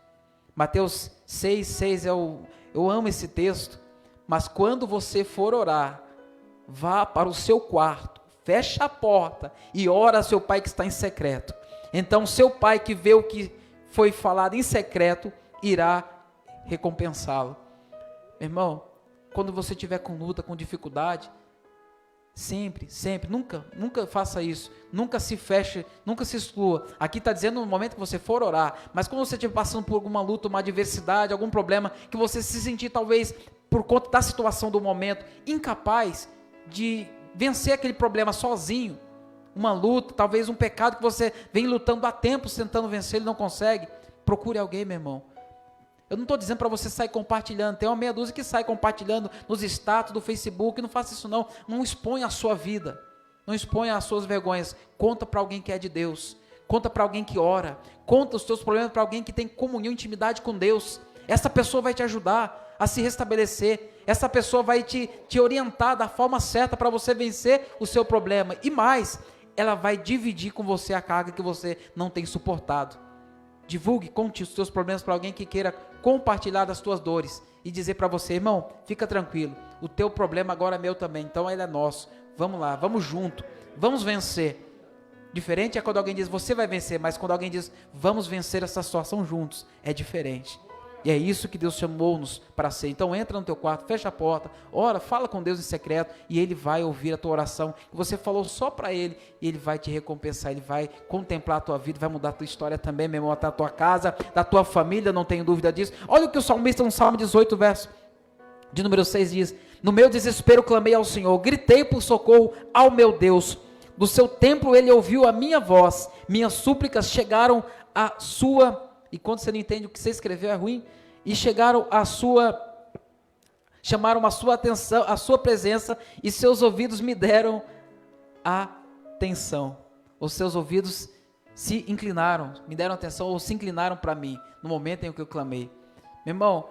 Mateus 6,6 eu amo esse texto. Mas quando você for orar, vá para o seu quarto, feche a porta e ora a seu pai que está em secreto. Então seu pai que vê o que foi falado em secreto, irá recompensá-lo. Irmão, quando você estiver com luta, com dificuldade, sempre, nunca faça isso, nunca se feche, nunca se exclua. Aqui está dizendo no momento que você for orar, mas quando você estiver passando por alguma luta, uma adversidade, algum problema, que você se sentir talvez, por conta da situação do momento, incapaz de vencer aquele problema sozinho, uma luta, talvez um pecado que você vem lutando há tempos, tentando vencer, ele não consegue, procure alguém, meu irmão. Eu não estou dizendo para você sair compartilhando, tem uma meia dúzia que sai compartilhando nos status do Facebook, não faça isso não, não exponha a sua vida, não exponha as suas vergonhas, conta para alguém que é de Deus, conta para alguém que ora, conta os teus problemas para alguém que tem comunhão, intimidade com Deus, essa pessoa vai te ajudar a se restabelecer, essa pessoa vai te orientar da forma certa para você vencer o seu problema, e mais, ela vai dividir com você a carga que você não tem suportado. Divulgue, conte os seus problemas para alguém que queira compartilhar das tuas dores e dizer para você, irmão, fica tranquilo, o teu problema agora é meu também, então ele é nosso, vamos lá, vamos junto, vamos vencer. Diferente é quando alguém diz, você vai vencer, mas quando alguém diz, vamos vencer essa situação juntos, é diferente. E é isso que Deus chamou-nos para ser. Então entra no teu quarto, fecha a porta, ora, fala com Deus em secreto e Ele vai ouvir a tua oração. Você falou só para Ele e Ele vai te recompensar, Ele vai contemplar a tua vida, vai mudar a tua história também, meu irmão, da tua casa, da tua família, não tenho dúvida disso. Olha o que o salmista no Salmo 18, verso de número 6 diz, no meu desespero clamei ao Senhor, gritei por socorro ao meu Deus, do seu templo Ele ouviu a minha voz, minhas súplicas chegaram à sua... E quando você não entende o que você escreveu é ruim, e chamaram a sua atenção, a sua presença, e seus ouvidos me deram atenção. Os seus ouvidos se inclinaram, me deram atenção, ou se inclinaram para mim, no momento em que eu clamei. Meu irmão,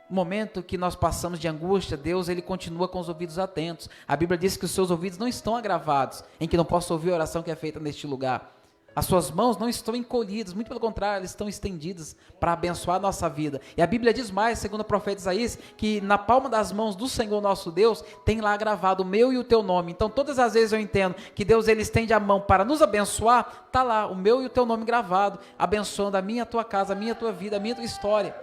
no momento que nós passamos de angústia, Deus, Ele continua com os ouvidos atentos. A Bíblia diz que os seus ouvidos não estão agravados, em que não possa ouvir a oração que é feita neste lugar. As suas mãos não estão encolhidas, muito pelo contrário, elas estão estendidas para abençoar a nossa vida. E a Bíblia diz mais, segundo o profeta Isaías, que na palma das mãos do Senhor nosso Deus, tem lá gravado o meu e o teu nome. Então todas as vezes eu entendo que Deus Ele estende a mão para nos abençoar, está lá o meu e o teu nome gravado, abençoando a minha, a tua casa, a minha, a tua vida, a minha, a tua história.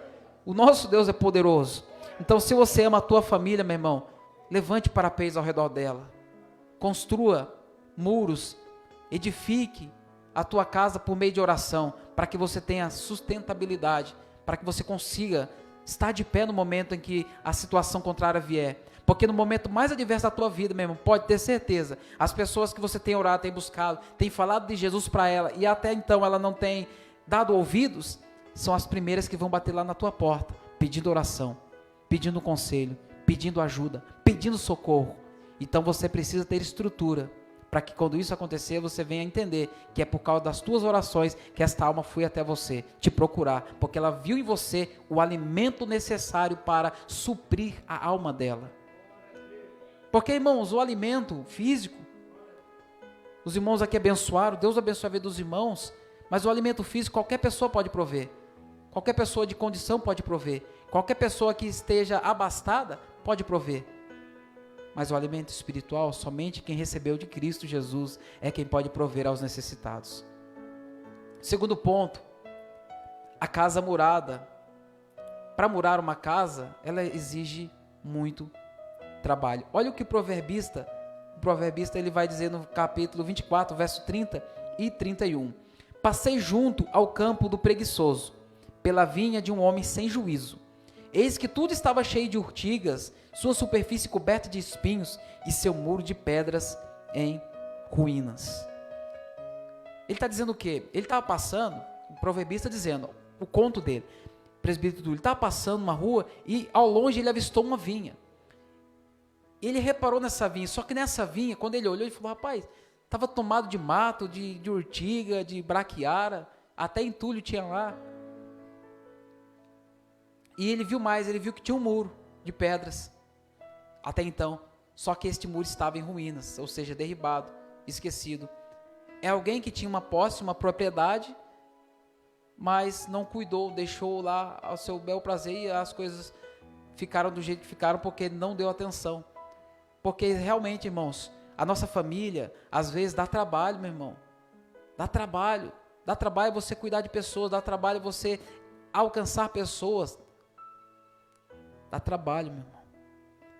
O nosso Deus é poderoso. Então se você ama a tua família, meu irmão, levante parapéns ao redor dela, construa muros, edifique a tua casa por meio de oração, para que você tenha sustentabilidade, para que você consiga estar de pé no momento em que a situação contrária vier, porque no momento mais adverso da tua vida, meu irmão, pode ter certeza, as pessoas que você tem orado, tem buscado, tem falado de Jesus para ela, e até então ela não tem dado ouvidos, são as primeiras que vão bater lá na tua porta, pedindo oração, pedindo conselho, pedindo ajuda, pedindo socorro. Então você precisa ter estrutura, para que quando isso acontecer, você venha entender que é por causa das tuas orações que esta alma foi até você, te procurar, porque ela viu em você o alimento necessário para suprir a alma dela. Porque, irmãos, o alimento físico, os irmãos aqui abençoaram, Deus abençoa a vida dos irmãos, mas o alimento físico qualquer pessoa pode prover, qualquer pessoa de condição pode prover, qualquer pessoa que esteja abastada pode prover. Mas o alimento espiritual, somente quem recebeu de Cristo Jesus é quem pode prover aos necessitados. Segundo ponto, a casa murada. Para murar uma casa, ela exige muito trabalho. Olha o que o proverbista ele vai dizer no capítulo 24, verso 30 e 31. Passei junto ao campo do preguiçoso, pela vinha de um homem sem juízo. Eis que tudo estava cheio de urtigas, sua superfície coberta de espinhos e seu muro de pedras em ruínas. Ele está dizendo o quê? Ele estava passando, o proverbista dizendo, o conto dele, presbítero Túlio, ele estava passando uma rua e ao longe ele avistou uma vinha. Ele reparou nessa vinha, só que nessa vinha, quando ele olhou, ele falou, rapaz, estava tomado de mato, de urtiga, de braquiara, até entulho tinha lá. E ele viu mais, ele viu que tinha um muro de pedras, até então, só que este muro estava em ruínas, ou seja, derribado, esquecido. É alguém que tinha uma posse, uma propriedade, mas não cuidou, deixou lá ao seu bel prazer e as coisas ficaram do jeito que ficaram porque não deu atenção. Porque realmente, irmãos, a nossa família, às vezes dá trabalho, meu irmão, dá trabalho. Dá trabalho você cuidar de pessoas, dá trabalho você alcançar pessoas. Dá trabalho, meu irmão.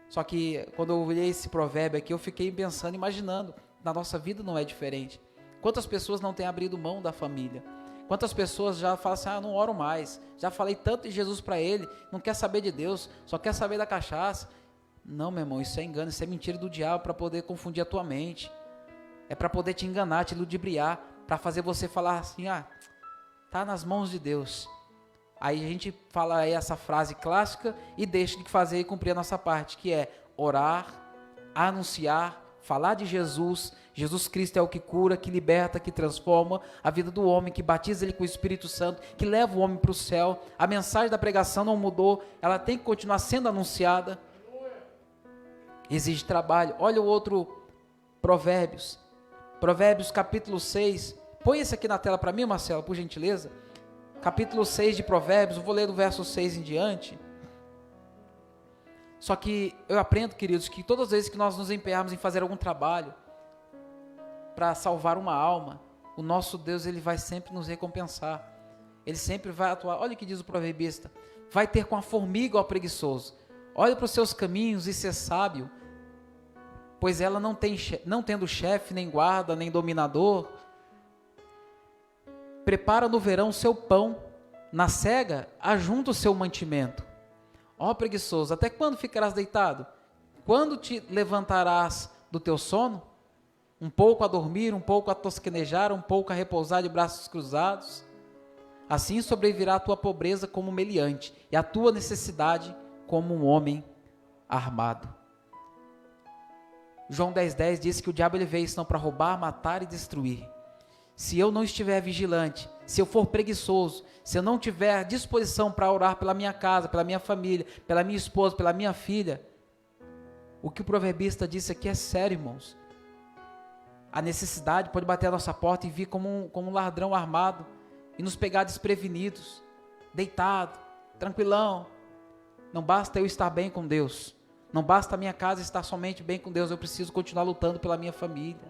Só que quando eu olhei esse provérbio aqui, eu fiquei pensando, imaginando, na nossa vida não é diferente. Quantas pessoas não têm abrido mão da família? Quantas pessoas já falam assim, não oro mais, já falei tanto de Jesus para ele, não quer saber de Deus, só quer saber da cachaça. Não, meu irmão, isso é engano, isso é mentira do diabo para poder confundir a tua mente. É para poder te enganar, te ludibriar, para fazer você falar assim, tá nas mãos de Deus. Aí a gente fala aí essa frase clássica e deixa de fazer e cumprir a nossa parte, que é orar, anunciar, falar de Jesus. Jesus Cristo é o que cura, que liberta, que transforma a vida do homem, que batiza ele com o Espírito Santo, que leva o homem para o céu. A mensagem da pregação não mudou, ela tem que continuar sendo anunciada. Exige trabalho. Olha o outro Provérbios. Provérbios capítulo 6. Põe esse aqui na tela para mim, Marcelo, por gentileza. Capítulo 6 de Provérbios, eu vou ler do verso 6 em diante. Só que eu aprendo, queridos, que todas as vezes que nós nos empenharmos em fazer algum trabalho para salvar uma alma, o nosso Deus, ele vai sempre nos recompensar. Ele sempre vai atuar. Olha o que diz o proverbista: vai ter com a formiga ao preguiçoso. Olha para os seus caminhos e ser sábio, pois ela não tendo chefe, nem guarda, nem dominador, prepara no verão seu pão, na cega ajunta o seu mantimento. Ó preguiçoso, até quando ficarás deitado? Quando te levantarás do teu sono? Um pouco a dormir, um pouco a tosquenejar, um pouco a repousar de braços cruzados? Assim sobrevirá a tua pobreza como meliante, e a tua necessidade como um homem armado. João 10,10 diz que o diabo ele veio senão para roubar, matar e destruir. Se eu não estiver vigilante, se eu for preguiçoso, se eu não tiver disposição para orar pela minha casa, pela minha família, pela minha esposa, pela minha filha, o que o proverbista disse aqui é sério, irmãos. A necessidade pode bater a nossa porta e vir como um ladrão armado e nos pegar desprevenidos, deitado, tranquilão. Não basta eu estar bem com Deus, não basta a minha casa estar somente bem com Deus, eu preciso continuar lutando pela minha família,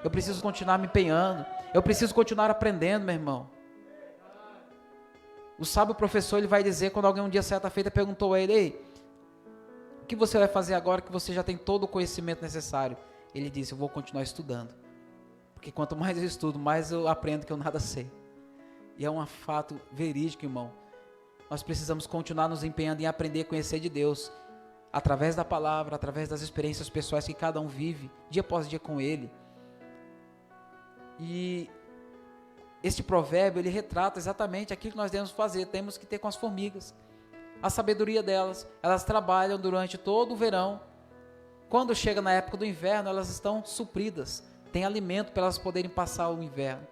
eu preciso continuar me empenhando, eu preciso continuar aprendendo, meu irmão. O sábio professor, ele vai dizer, quando alguém um dia certa feita perguntou a ele: ei, o que você vai fazer agora que você já tem todo o conhecimento necessário? Ele disse: eu vou continuar estudando, porque quanto mais eu estudo, mais eu aprendo que eu nada sei. E é um fato verídico, irmão. Nós precisamos continuar nos empenhando em aprender a conhecer de Deus, através da palavra, através das experiências pessoais que cada um vive, dia após dia com Ele. E este provérbio, ele retrata exatamente aquilo que nós devemos fazer, temos que ter com as formigas. A sabedoria delas, elas trabalham durante todo o verão. Quando chega na época do inverno, elas estão supridas, tem alimento para elas poderem passar o inverno.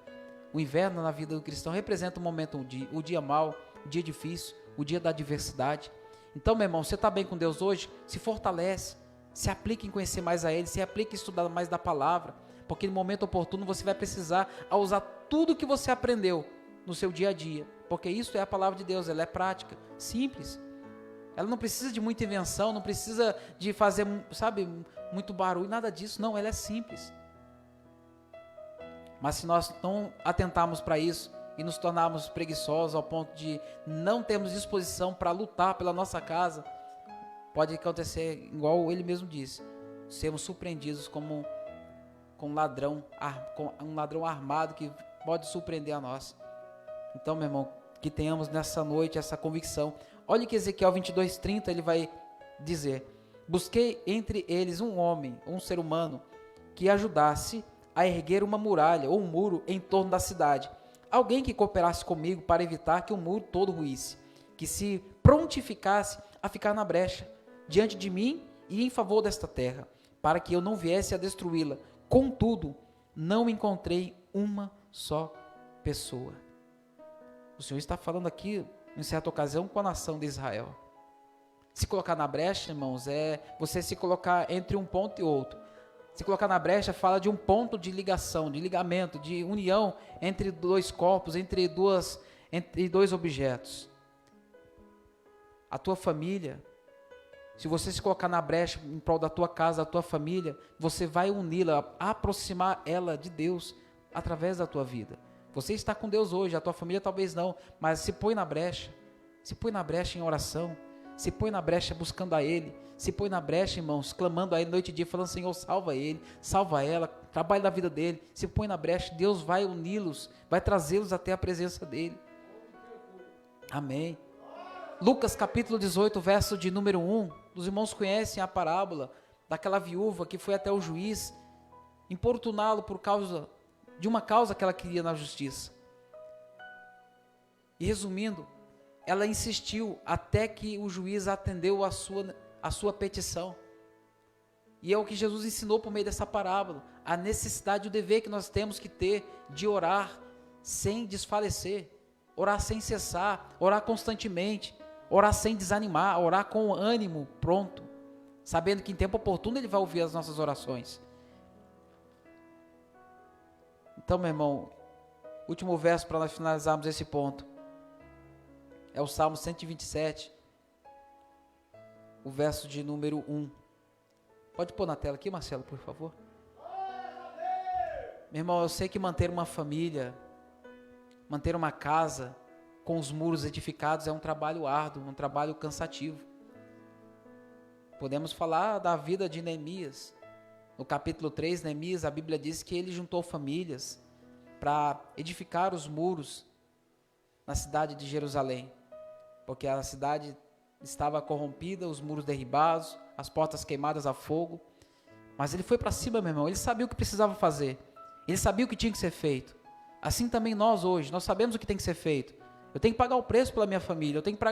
O inverno na vida do cristão representa um momento, o dia mau, o dia difícil, o dia da adversidade. Então, meu irmão, você está bem com Deus hoje? Se fortalece, se aplique em conhecer mais a Ele, se aplique em estudar mais da palavra, porque no momento oportuno você vai precisar usar tudo que você aprendeu no seu dia a dia, porque isso é a palavra de Deus, ela é prática, simples. Ela não precisa de muita invenção, não precisa de fazer, muito barulho, nada disso, não, ela é simples. Mas se nós não atentarmos para isso e nos tornarmos preguiçosos ao ponto de não termos disposição para lutar pela nossa casa, pode acontecer, igual ele mesmo disse, sermos surpreendidos com um ladrão armado que pode surpreender a nós. Então, meu irmão, que tenhamos nessa noite essa convicção. Olha que Ezequiel 22:30 ele vai dizer: busquei entre eles um homem, um ser humano, que ajudasse a erguer uma muralha ou um muro em torno da cidade. Alguém que cooperasse comigo para evitar que o muro todo ruísse, que se prontificasse a ficar na brecha diante de mim e em favor desta terra, para que eu não viesse a destruí-la. Contudo, não encontrei uma só pessoa. O Senhor está falando aqui, em certa ocasião, com a nação de Israel. Se colocar na brecha, irmãos, é você se colocar entre um ponto e outro. Se colocar na brecha, fala de um ponto de ligação, de ligamento, de união entre dois corpos, entre dois objetos. A tua família, se você se colocar na brecha em prol da tua casa, da tua família, você vai uni-la, aproximar ela de Deus através da tua vida. Você está com Deus hoje, a tua família talvez não, mas se põe na brecha em oração, se põe na brecha buscando a Ele, se põe na brecha, irmãos, clamando a Ele noite e dia, falando: Senhor, salva ele, salva ela, trabalhe na vida dele, se põe na brecha, Deus vai uni-los, vai trazê-los até a presença dEle. Amém. Lucas capítulo 18, verso de número 1, os irmãos conhecem a parábola daquela viúva que foi até o juiz importuná-lo por causa de uma causa que ela queria na justiça. E resumindo, ela insistiu até que o juiz atendeu a sua petição. E é o que Jesus ensinou por meio dessa parábola, a necessidade e o dever que nós temos que ter de orar sem desfalecer, orar sem cessar, orar constantemente, orar sem desanimar, orar com ânimo pronto, sabendo que em tempo oportuno Ele vai ouvir as nossas orações. Então, meu irmão, último verso para nós finalizarmos esse ponto, é o Salmo 127, o verso de número 1. Pode pôr na tela aqui, Marcelo, por favor. Meu irmão, eu sei que manter uma família, manter uma casa com os muros edificados é um trabalho árduo, um trabalho cansativo. Podemos falar da vida de Neemias. No capítulo 3, Neemias, a Bíblia diz que ele juntou famílias para edificar os muros na cidade de Jerusalém, porque a cidade estava corrompida, os muros derribados, as portas queimadas a fogo. Mas ele foi para cima, meu irmão, ele sabia o que precisava fazer, ele sabia o que tinha que ser feito. Assim também nós hoje, nós sabemos o que tem que ser feito. Eu tenho que pagar o preço pela minha família, eu tenho que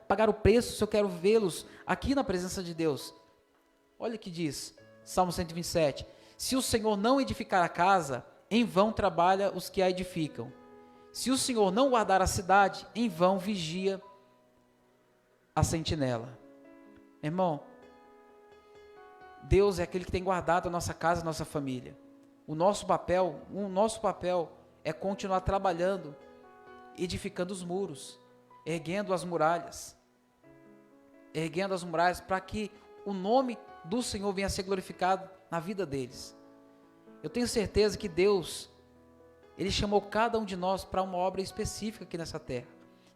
pagar o preço se eu quero vê-los aqui na presença de Deus. Olha o que diz Salmo 127, se o Senhor não edificar a casa, em vão trabalha os que a edificam. Se o Senhor não guardar a cidade, em vão vigia a sentinela. Irmão, Deus é aquele que tem guardado a nossa casa, a nossa família. O nosso papel é continuar trabalhando, edificando os muros, erguendo as muralhas para que o nome do Senhor venha a ser glorificado na vida deles. Eu tenho certeza que Deus, Ele chamou cada um de nós para uma obra específica aqui nessa terra.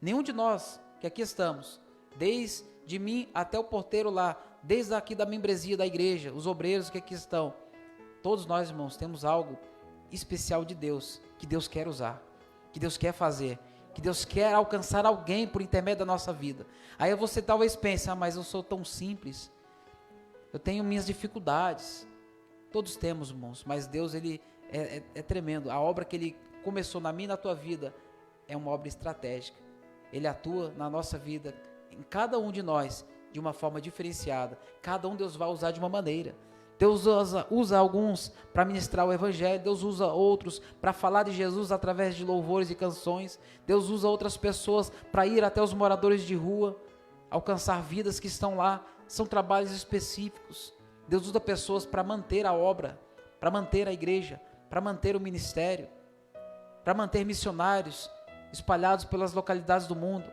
Nenhum de nós que aqui estamos, desde mim até o porteiro lá, desde aqui da membresia da igreja, os obreiros que aqui estão, todos nós, irmãos, temos algo especial de Deus, que Deus quer usar, que Deus quer fazer, que Deus quer alcançar alguém por intermédio da nossa vida. Aí você talvez pense: mas eu sou tão simples, eu tenho minhas dificuldades. Todos temos, irmãos, mas Deus, Ele é tremendo. A obra que Ele começou na minha e na tua vida é uma obra estratégica. Ele atua na nossa vida, em cada um de nós, de uma forma diferenciada. Cada um Deus vai usar de uma maneira. Deus usa alguns para ministrar o Evangelho, Deus usa outros para falar de Jesus através de louvores e canções, Deus usa outras pessoas para ir até os moradores de rua, alcançar vidas que estão lá. São trabalhos específicos. Deus usa pessoas para manter a obra, para manter a igreja, para manter o ministério, para manter missionários espalhados pelas localidades do mundo.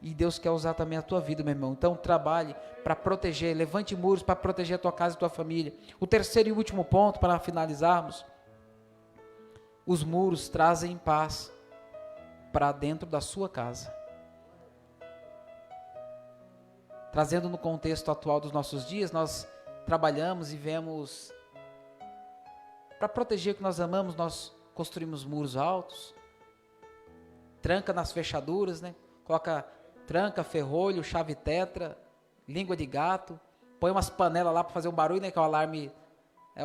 E Deus quer usar também a tua vida, meu irmão. Então trabalhe para proteger, levante muros para proteger a tua casa e a tua família. O terceiro e último ponto, para finalizarmos: os muros trazem paz para dentro da sua casa. Trazendo no contexto atual dos nossos dias, nós trabalhamos e vemos, para proteger o que nós amamos, nós construímos muros altos, tranca nas fechaduras, né? Coloca tranca, ferrolho, chave tetra, língua de gato, põe umas panelas lá para fazer um barulho, né? Que é o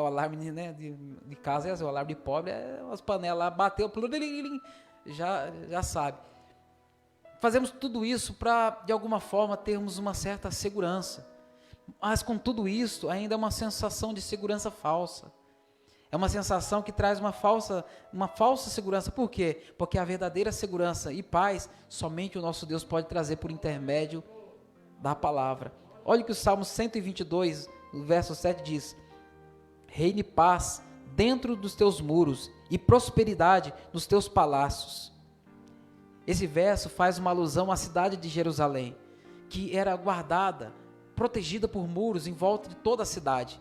alarme, né? de casa, o alarme de pobre, umas panelas lá, bateu, já sabe. Fazemos tudo isso para, de alguma forma, termos uma certa segurança. Mas com tudo isso, ainda é uma sensação de segurança falsa. É uma sensação que traz uma falsa segurança. Por quê? Porque a verdadeira segurança e paz, somente o nosso Deus pode trazer por intermédio da palavra. Olha o que o Salmo 122, no verso 7 diz: reine paz dentro dos teus muros e prosperidade nos teus palácios. Esse verso faz uma alusão à cidade de Jerusalém, que era guardada, protegida por muros em volta de toda a cidade.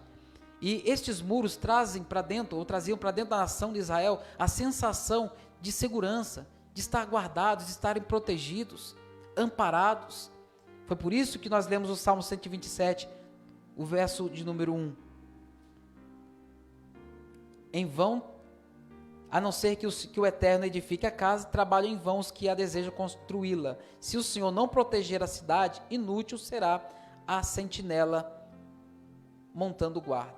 E estes muros traziam para dentro da nação de Israel a sensação de segurança, de estar guardados, de estarem protegidos, amparados. Foi por isso que nós lemos o Salmo 127, o verso de número 1. Em vão, a não ser que o Eterno edifique a casa, trabalham em vão os que a desejam construí-la. Se o Senhor não proteger a cidade, inútil será a sentinela montando guarda.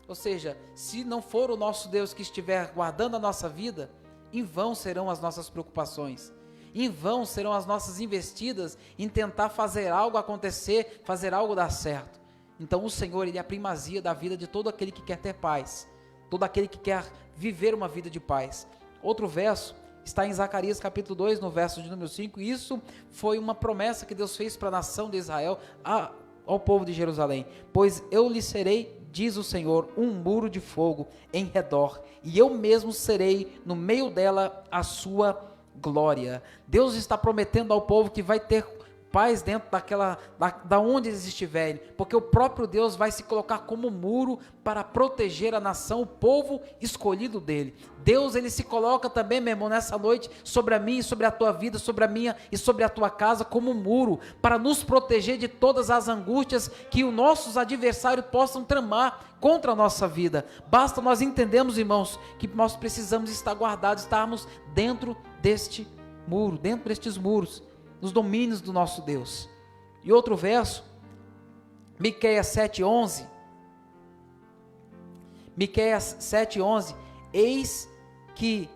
Ou seja, se não for o nosso Deus que estiver guardando a nossa vida, em vão serão as nossas preocupações. Em vão serão as nossas investidas em tentar fazer algo acontecer, fazer algo dar certo. Então o Senhor, Ele é a primazia da vida de todo aquele que quer ter paz, todo aquele que quer viver uma vida de paz. Outro verso está em Zacarias capítulo 2, no verso de número 5, e isso foi uma promessa que Deus fez para a nação de Israel, ao povo de Jerusalém. Pois eu lhe serei, diz o Senhor, um muro de fogo em redor, e eu mesmo serei no meio dela a sua glória. Deus está prometendo ao povo que vai ter paz dentro da onde eles estiverem, porque o próprio Deus vai se colocar como muro para proteger a nação, o povo escolhido dele. Deus, ele se coloca também, meu irmão, nessa noite, sobre a minha e sobre a tua vida, sobre a minha e sobre a tua casa, como um muro, para nos proteger de todas as angústias que os nossos adversários possam tramar contra a nossa vida. Basta nós entendermos, irmãos, que nós precisamos estar guardados, estarmos dentro deste muro, dentro destes muros, nos domínios do nosso Deus. E outro verso, Miqueias 7:11, Miqueias 7:11, eis que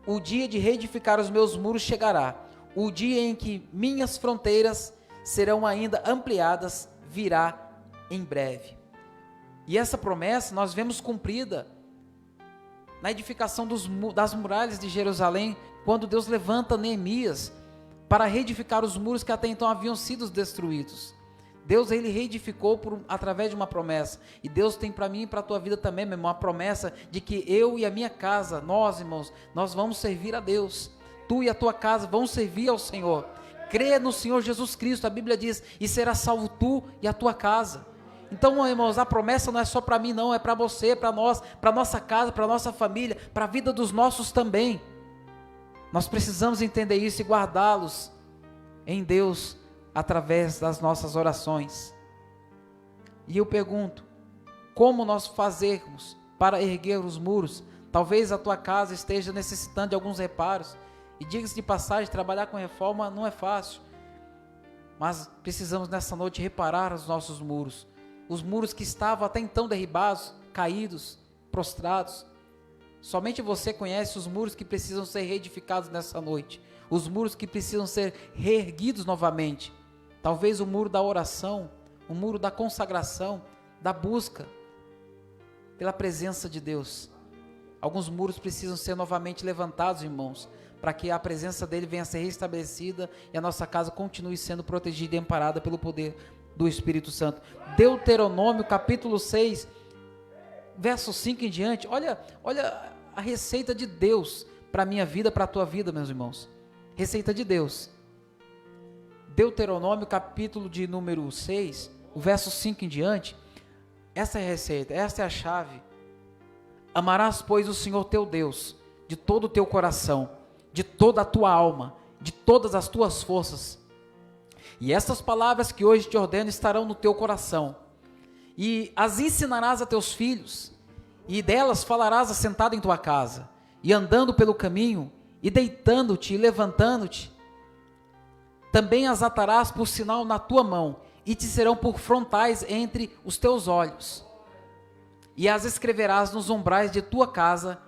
o dia de reedificar os meus muros chegará, o dia em que minhas fronteiras serão ainda ampliadas, virá em breve. E essa promessa nós vemos cumprida na edificação das muralhas de Jerusalém, quando Deus levanta Neemias para reedificar os muros que até então haviam sido destruídos. Deus, ele reedificou através de uma promessa, e Deus tem para mim e para a tua vida também, meu irmão, a promessa de que eu e a minha casa, nós, irmãos, nós vamos servir a Deus, tu e a tua casa vão servir ao Senhor. Crê no Senhor Jesus Cristo, a Bíblia diz, e será salvo tu e a tua casa. Então, irmãos, a promessa não é só para mim não, é para você, para nós, para nossa casa, para nossa família, para a vida dos nossos também. Nós precisamos entender isso e guardá-los em Deus através das nossas orações. E eu pergunto, como nós fazermos para erguer os muros? Talvez a tua casa esteja necessitando de alguns reparos, e diga-se de passagem, trabalhar com reforma não é fácil, mas precisamos nessa noite reparar os nossos muros, os muros que estavam até então derribados, caídos, prostrados. Somente você conhece os muros que precisam ser reedificados nessa noite, os muros que precisam ser reerguidos novamente. Talvez o muro da oração, o muro da consagração, da busca pela presença de Deus. Alguns muros precisam ser novamente levantados, irmãos, para que a presença dele venha a ser restabelecida e a nossa casa continue sendo protegida e amparada pelo poder do Espírito Santo. Deuteronômio capítulo 6, verso 5 em diante, olha a receita de Deus para a minha vida, para a tua vida, meus irmãos. Receita de Deus. Deuteronômio capítulo de número 6, o verso 5 em diante, essa é a receita, essa é a chave. Amarás, pois, o Senhor teu Deus, de todo o teu coração, de toda a tua alma, de todas as tuas forças. E estas palavras que hoje te ordeno estarão no teu coração, e as ensinarás a teus filhos, e delas falarás assentado em tua casa, e andando pelo caminho, e deitando-te e levantando-te. Também as atarás por sinal na tua mão, e te serão por frontais entre os teus olhos. E as escreverás nos umbrais de tua casa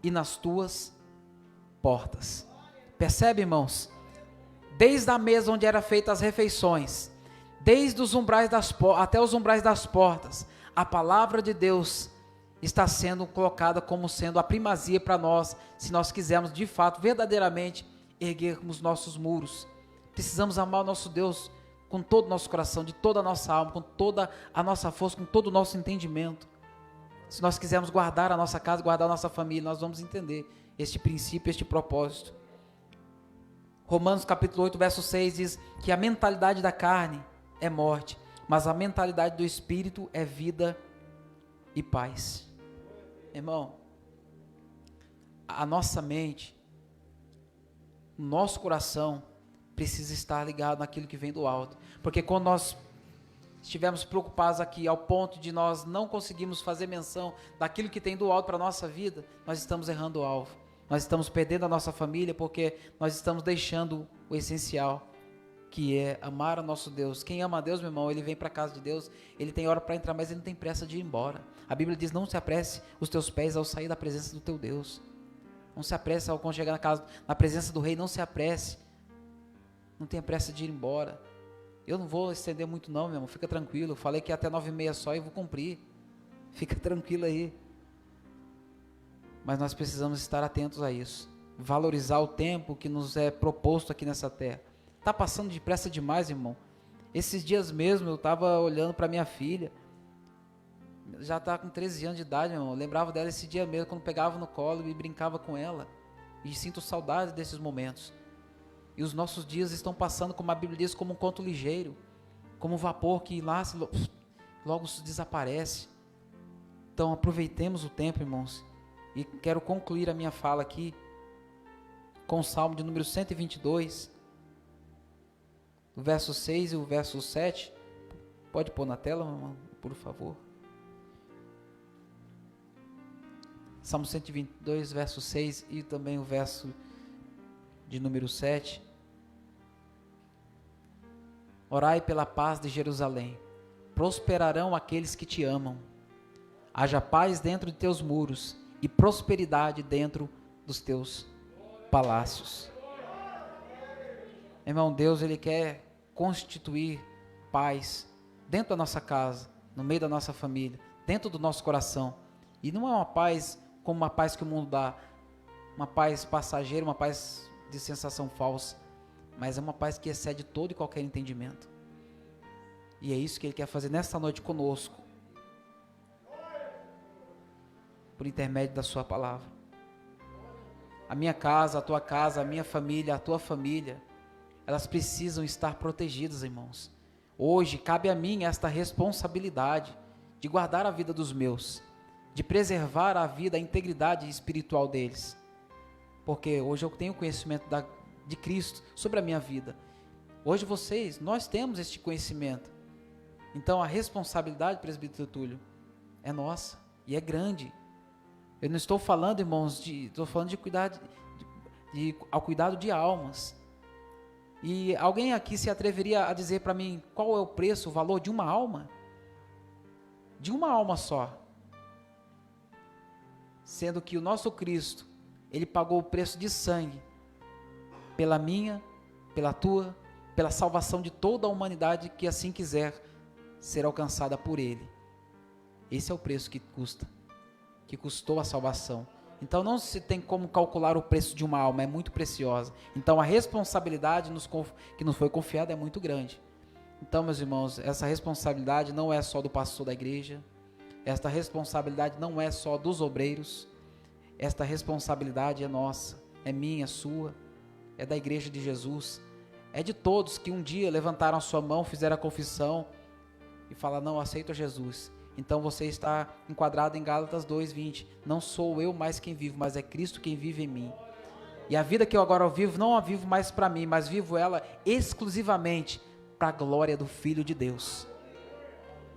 e nas tuas portas. Percebe, irmãos? Desde a mesa onde eram feitas as refeições, desde os umbrais até os umbrais das portas, a palavra de Deus está sendo colocada como sendo a primazia para nós, se nós quisermos de fato, verdadeiramente, erguermos nossos muros. Precisamos amar o nosso Deus com todo o nosso coração, de toda a nossa alma, com toda a nossa força, com todo o nosso entendimento. Se nós quisermos guardar a nossa casa, guardar a nossa família, nós vamos entender este princípio, este propósito. Romanos capítulo 8, verso 6 diz que a mentalidade da carne é morte, mas a mentalidade do Espírito é vida e paz. Irmão, a nossa mente, nosso coração precisa estar ligado naquilo que vem do alto. Porque quando nós estivermos preocupados aqui ao ponto de nós não conseguirmos fazer menção daquilo que tem do alto para a nossa vida, nós estamos errando o alvo. Nós estamos perdendo a nossa família porque nós estamos deixando o essencial, que é amar o nosso Deus. Quem ama a Deus, meu irmão, ele vem para a casa de Deus, ele tem hora para entrar, mas ele não tem pressa de ir embora. A Bíblia diz, não se apresse os teus pés ao sair da presença do teu Deus. Não se apresse ao chegar na casa, na presença do rei, não se apresse. Não tenha pressa de ir embora. Eu não vou estender muito não, meu irmão, fica tranquilo. Eu falei que até 9h30 só e vou cumprir. Fica tranquilo aí. Mas nós precisamos estar atentos a isso. Valorizar o tempo que nos é proposto aqui nessa terra. Está passando depressa demais, irmão. Esses dias mesmo eu estava olhando para minha filha. Já está com 13 anos de idade, meu irmão. Eu lembrava dela esse dia mesmo, quando pegava no colo e brincava com ela. E sinto saudade desses momentos. E os nossos dias estão passando, como a Bíblia diz, como um conto ligeiro. Como um vapor que lá logo desaparece. Então aproveitemos o tempo, irmãos. E quero concluir a minha fala aqui com o Salmo de número 122. O verso 6 e o verso 7. Pode pôr na tela, irmão, por favor. Salmo 122, verso 6 e também o verso de número 7. Orai pela paz de Jerusalém. Prosperarão aqueles que te amam. Haja paz dentro de teus muros e prosperidade dentro dos teus palácios. Irmão, Deus, Ele quer constituir paz dentro da nossa casa, no meio da nossa família, dentro do nosso coração. E não é uma paz como uma paz que o mundo dá, uma paz passageira, uma paz de sensação falsa, mas é uma paz que excede todo e qualquer entendimento. E é isso que Ele quer fazer nesta noite conosco, por intermédio da sua palavra. A minha casa, a tua casa, a minha família, a tua família, elas precisam estar protegidas, irmãos. Hoje cabe a mim esta responsabilidade de guardar a vida dos meus, de preservar a vida, a integridade espiritual deles. Porque hoje eu tenho conhecimento de Cristo sobre a minha vida. Hoje nós temos este conhecimento. Então a responsabilidade, presbítero Túlio, é nossa e é grande. Eu não estou falando, irmãos, estou falando de cuidar ao cuidado de almas. E alguém aqui se atreveria a dizer para mim qual é o preço, o valor de uma alma? De uma alma só. Sendo que o nosso Cristo, Ele pagou o preço de sangue pela minha, pela tua, pela salvação de toda a humanidade que assim quiser ser alcançada por Ele. Esse é o preço que custou a salvação. Então não se tem como calcular o preço de uma alma, é muito preciosa. Então a responsabilidade que nos foi confiada é muito grande. Então, meus irmãos, essa responsabilidade não é só do pastor da igreja, esta responsabilidade não é só dos obreiros, esta responsabilidade é nossa, é minha, é sua, é da igreja de Jesus, é de todos que um dia levantaram a sua mão, fizeram a confissão e falaram, não, aceito a Jesus. Então você está enquadrado em Gálatas 2:20. Não sou eu mais quem vivo, mas é Cristo quem vive em mim. E a vida que eu agora vivo, não a vivo mais para mim, mas vivo ela exclusivamente para a glória do Filho de Deus.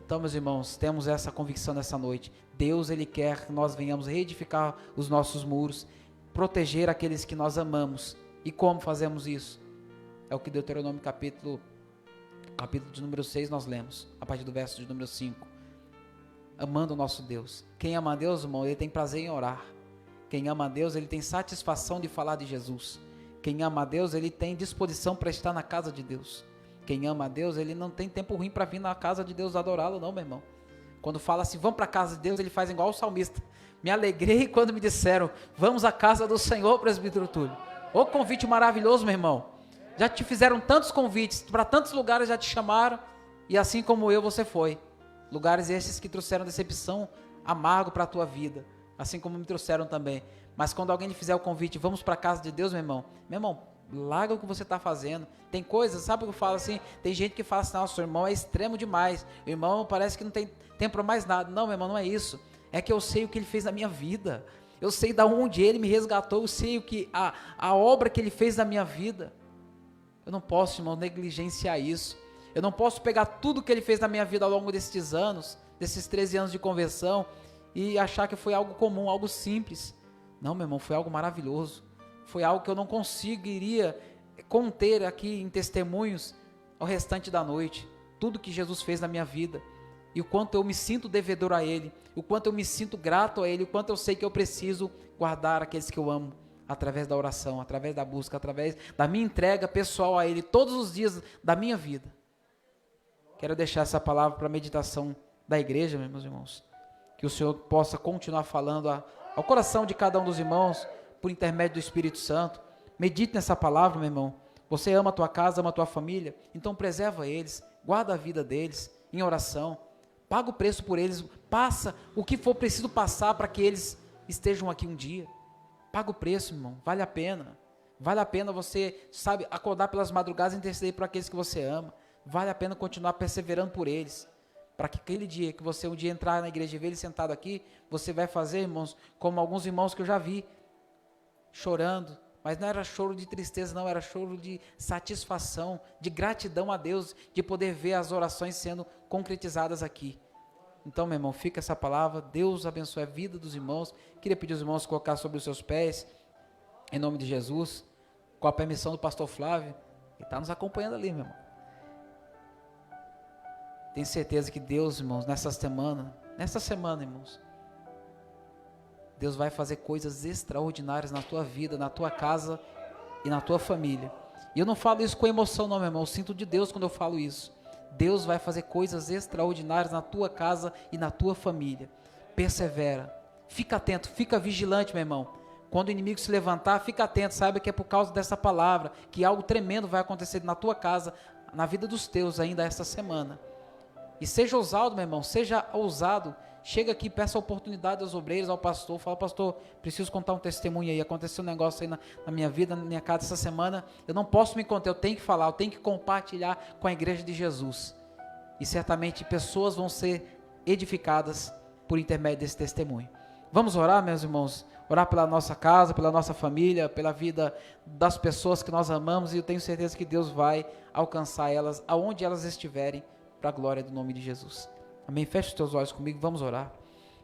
Então, meus irmãos, temos essa convicção nessa noite. Deus, Ele quer que nós venhamos reedificar os nossos muros, proteger aqueles que nós amamos. E como fazemos isso? É o que Deuteronômio capítulo de número 6 nós lemos, a partir do verso de número 5. Amando o nosso Deus. Quem ama a Deus, irmão, ele tem prazer em orar. Quem ama a Deus, ele tem satisfação de falar de Jesus. Quem ama a Deus, ele tem disposição para estar na casa de Deus. Quem ama a Deus, ele não tem tempo ruim para vir na casa de Deus adorá-lo, não, meu irmão. Quando fala assim, vamos para a casa de Deus, ele faz igual o salmista. Me alegrei quando me disseram, vamos à casa do Senhor, presbítero Túlio. Ô convite maravilhoso, meu irmão. Já te fizeram tantos convites, para tantos lugares já te chamaram, e assim como eu, você foi. Lugares esses que trouxeram decepção, amargo para a tua vida, assim como me trouxeram também. Mas quando alguém lhe fizer o convite, vamos para a casa de Deus, meu irmão, larga o que você está fazendo. Tem coisas, sabe o que eu falo assim? Tem gente que fala assim, nossa, o irmão é extremo demais, o irmão parece que não tem tempo para mais nada. Não, meu irmão, não é isso. É que eu sei o que ele fez na minha vida. eu sei da onde Ele me resgatou, eu sei o que a obra que Ele fez na minha vida. Eu não posso, irmão, negligenciar isso. Eu não posso pegar tudo que Ele fez na minha vida ao longo desses anos, desses 13 anos de conversão, e achar que foi algo comum, algo simples. Não, meu irmão, foi algo maravilhoso. Foi algo que eu não conseguiria conter aqui em testemunhos ao restante da noite. Tudo que Jesus fez na minha vida. E o quanto eu me sinto devedor a Ele, o quanto eu me sinto grato a Ele, o quanto eu sei que eu preciso guardar aqueles que eu amo, através da oração, através da busca, através da minha entrega pessoal a Ele, todos os dias da minha vida. Quero deixar essa palavra para a meditação da igreja, meus irmãos, que o Senhor possa continuar falando ao coração de cada um dos irmãos, por intermédio do Espírito Santo. Medite nessa palavra, meu irmão. Você ama a tua casa, ama a tua família, então preserva eles, guarda a vida deles em oração, paga o preço por eles, passa o que for preciso passar para que eles estejam aqui um dia. Paga o preço, irmão, vale a pena você, sabe, acordar pelas madrugadas e interceder por aqueles que você ama, vale a pena continuar perseverando por eles, para que aquele dia que você um dia entrar na igreja e ver ele sentado aqui, você vai fazer, irmãos, como alguns irmãos que eu já vi, chorando, mas não era choro de tristeza, não, era choro de satisfação, de gratidão a Deus, de poder ver as orações sendo concretizadas aqui. Então, meu irmão, fica essa palavra, Deus abençoe a vida dos irmãos. Queria pedir aos irmãos colocar sobre os seus pés, em nome de Jesus, com a permissão do pastor Flávio, ele está nos acompanhando ali, meu irmão. Tenho certeza que Deus, irmãos, nessa semana, irmãos, Deus vai fazer coisas extraordinárias na tua vida, na tua casa e na tua família. E eu não falo isso com emoção não, meu irmão, eu sinto de Deus quando eu falo isso. Deus vai fazer coisas extraordinárias na tua casa e na tua família. Persevera, fica atento, fica vigilante, meu irmão. Quando o inimigo se levantar, fica atento, saiba que é por causa dessa palavra, que algo tremendo vai acontecer na tua casa, na vida dos teus ainda esta semana. E seja ousado, meu irmão, seja ousado. Chega aqui, peça a oportunidade aos obreiros, ao pastor, fala, pastor, preciso contar um testemunho aí, aconteceu um negócio aí na minha vida, na minha casa essa semana, eu não posso me conter, eu tenho que falar, eu tenho que compartilhar com a igreja de Jesus, e certamente pessoas vão ser edificadas por intermédio desse testemunho. Vamos orar, meus irmãos, orar pela nossa casa, pela nossa família, pela vida das pessoas que nós amamos, e eu tenho certeza que Deus vai alcançar elas, aonde elas estiverem, para a glória do nome de Jesus. Amém? Feche os teus olhos comigo, vamos orar.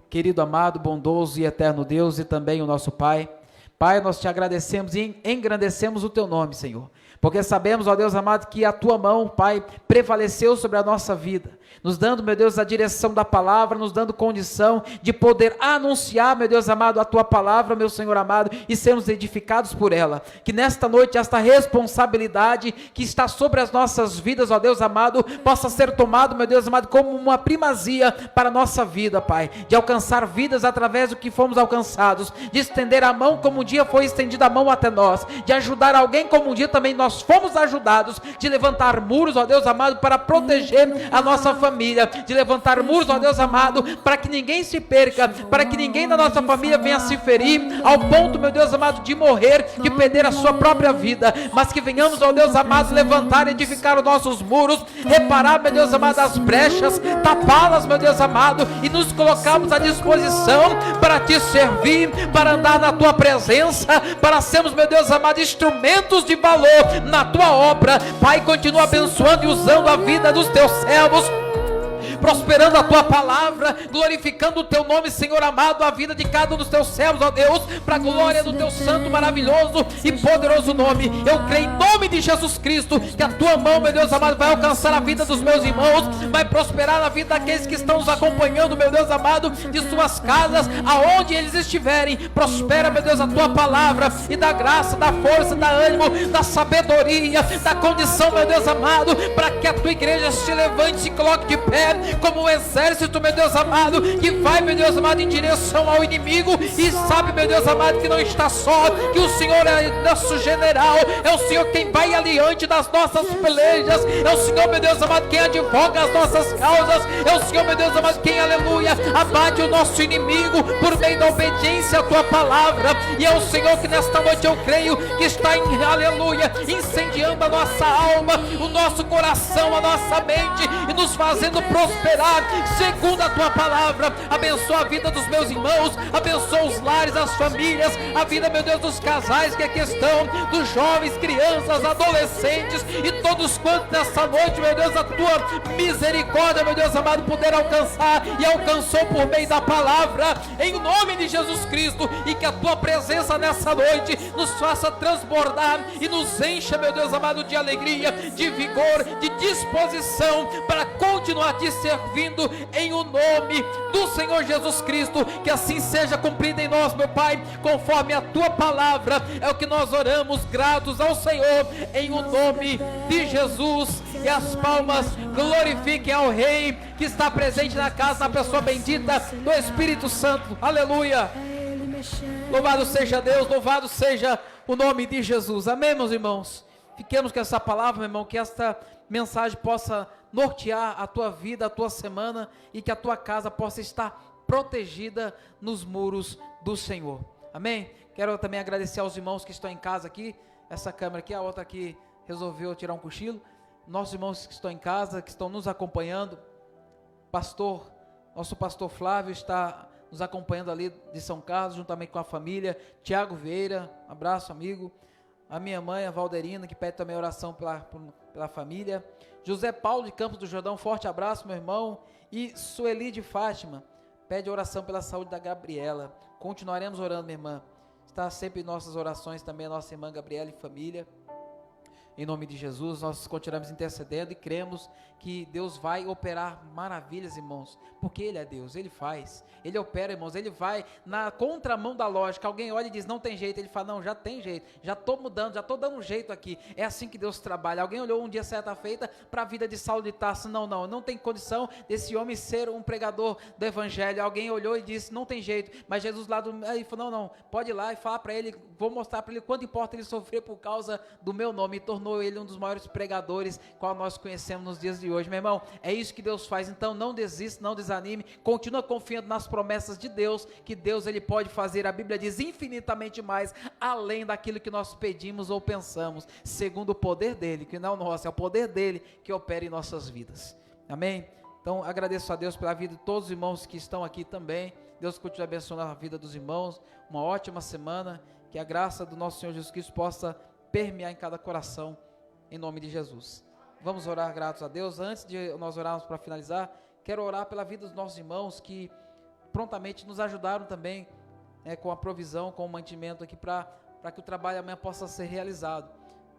Querido, amado, bondoso e eterno Deus, e também o nosso Pai. Pai, nós te agradecemos e engrandecemos o teu nome, Senhor. Porque sabemos, ó Deus amado, que a tua mão, Pai, prevaleceu sobre a nossa vida. Nos dando, meu Deus, a direção da palavra, nos dando condição de poder anunciar, meu Deus amado, a tua palavra, meu Senhor amado, e sermos edificados por ela. Que nesta noite esta responsabilidade que está sobre as nossas vidas, ó Deus amado, possa ser tomado, meu Deus amado, como uma primazia para a nossa vida, Pai. De alcançar vidas através do que fomos alcançados, de estender a mão como um dia foi estendida a mão até nós, de ajudar alguém como um dia também nós fomos ajudados, de levantar muros, ó Deus amado, para proteger a nossa família, de levantar muros, ó Deus amado, para que ninguém se perca, para que ninguém da nossa família venha se ferir, ao ponto, meu Deus amado, de morrer, de perder a sua própria vida, mas que venhamos, ó Deus amado, levantar, edificar os nossos muros, reparar, meu Deus amado, as brechas, tapá-las, meu Deus amado, e nos colocarmos à disposição para te servir, para andar na tua presença, para sermos, meu Deus amado, instrumentos de valor na tua obra. Pai, continua abençoando e usando a vida dos teus servos, prosperando a tua palavra, glorificando o teu nome, Senhor amado, a vida de cada um dos teus servos, ó Deus, para a glória do teu santo, maravilhoso e poderoso nome. Eu creio em nome de Jesus Cristo, que a tua mão, meu Deus amado, vai alcançar a vida dos meus irmãos, vai prosperar a vida daqueles que estão nos acompanhando, meu Deus amado, de suas casas, aonde eles estiverem. Prospera, meu Deus, a tua palavra, e da graça, da força, da ânimo, da sabedoria, da condição, meu Deus amado, para que a tua igreja se levante, se coloque de pé, como um exército, meu Deus amado, que vai, meu Deus amado, em direção ao inimigo, e sabe, meu Deus amado, que não está só, que o Senhor é nosso general, é o Senhor quem vai adiante das nossas pelejas, é o Senhor, meu Deus amado, quem advoga as nossas causas, é o Senhor, meu Deus amado, quem, aleluia, abate o nosso inimigo, por meio da obediência à tua palavra, e é o Senhor que nesta noite eu creio, que está, aleluia, incendiando a nossa alma, o nosso coração, a nossa mente, e nos fazendo prosperar prosperar segundo a tua palavra. Abençoa a vida dos meus irmãos, abençoa os lares, as famílias, a vida, meu Deus, dos casais que aqui estão, dos jovens, crianças, adolescentes e todos quantos nessa noite, meu Deus, a tua misericórdia, meu Deus amado, puder alcançar e alcançou por meio da palavra, em nome de Jesus Cristo, e que a tua presença nessa noite nos faça transbordar e nos encha, meu Deus amado, de alegria, de vigor, de disposição para continuar te servindo em o nome do Senhor Jesus Cristo. Que assim seja cumprido em nós, meu Pai, conforme a tua palavra. É o que nós oramos, gratos ao Senhor, em o nome de Jesus. E as palmas glorifiquem ao Rei que está presente na casa, na pessoa bendita do Espírito Santo. Aleluia. Louvado seja Deus, louvado seja o nome de Jesus. Amém, meus irmãos? Fiquemos com essa palavra, meu irmão, que esta mensagem possa nortear a tua vida, a tua semana, e que a tua casa possa estar protegida nos muros do Senhor. Amém? Quero também agradecer aos irmãos que estão em casa aqui. Essa câmera aqui, a outra aqui resolveu tirar um cochilo. Nossos irmãos que estão em casa, que estão nos acompanhando. Nosso pastor Flávio está nos acompanhando ali de São Carlos, juntamente com a família. Tiago Vieira, abraço, amigo. A minha mãe, a Valderina, que pede também oração pela família. José Paulo de Campos do Jordão, forte abraço, meu irmão. E Sueli de Fátima, pede oração pela saúde da Gabriela. Continuaremos orando, minha irmã. Está sempre em nossas orações também a nossa irmã Gabriela e família. Em nome de Jesus, nós continuamos intercedendo e cremos que Deus vai operar maravilhas, irmãos, porque Ele é Deus, Ele faz, Ele opera, irmãos, Ele vai na contramão da lógica. Alguém olha e diz, não tem jeito, Ele fala, não, já tem jeito, já estou mudando, já estou dando um jeito aqui. É assim que Deus trabalha. Alguém olhou um dia certa feita para a vida de Saulo de Tarso, não tem condição desse homem ser um pregador do Evangelho. Alguém olhou e disse, não tem jeito, mas Jesus lá aí falou, não, pode ir lá e falar para ele, vou mostrar para ele quanto importa ele sofrer por causa do meu nome, e tornou ele um dos maiores pregadores qual nós conhecemos nos dias de hoje. Meu irmão, é isso que Deus faz. Então não desista, não desanime, continua confiando nas promessas de Deus, que Deus ele pode fazer, a Bíblia diz, infinitamente mais, além daquilo que nós pedimos ou pensamos, segundo o poder dele, que não é o nosso, é o poder dele que opera em nossas vidas. Amém? Então agradeço a Deus pela vida de todos os irmãos que estão aqui também. Deus continue abençoando a vida dos irmãos, uma ótima semana, que a graça do nosso Senhor Jesus Cristo possa permear em cada coração, em nome de Jesus. Vamos orar gratos a Deus. Antes de nós orarmos para finalizar, quero orar pela vida dos nossos irmãos que prontamente nos ajudaram também com a provisão, com o mantimento aqui para que o trabalho amanhã possa ser realizado.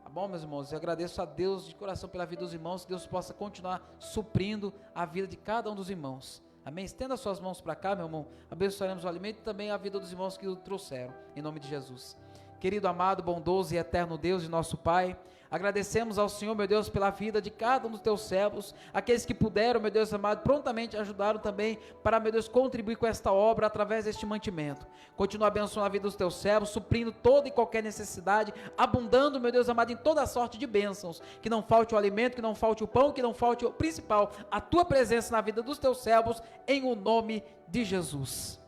Tá bom, meus irmãos? Eu agradeço a Deus de coração pela vida dos irmãos, que Deus possa continuar suprindo a vida de cada um dos irmãos. Amém? Estenda suas mãos para cá, meu irmão. Abençoaremos o alimento e também a vida dos irmãos que o trouxeram, em nome de Jesus. Querido, amado, bondoso e eterno Deus e nosso Pai, agradecemos ao Senhor, meu Deus, pela vida de cada um dos teus servos, aqueles que puderam, meu Deus amado, prontamente ajudaram também para, meu Deus, contribuir com esta obra através deste mantimento. Continua abençoando a vida dos teus servos, suprindo toda e qualquer necessidade, abundando, meu Deus amado, em toda a sorte de bênçãos, que não falte o alimento, que não falte o pão, que não falte o principal, a tua presença na vida dos teus servos, em o nome de Jesus.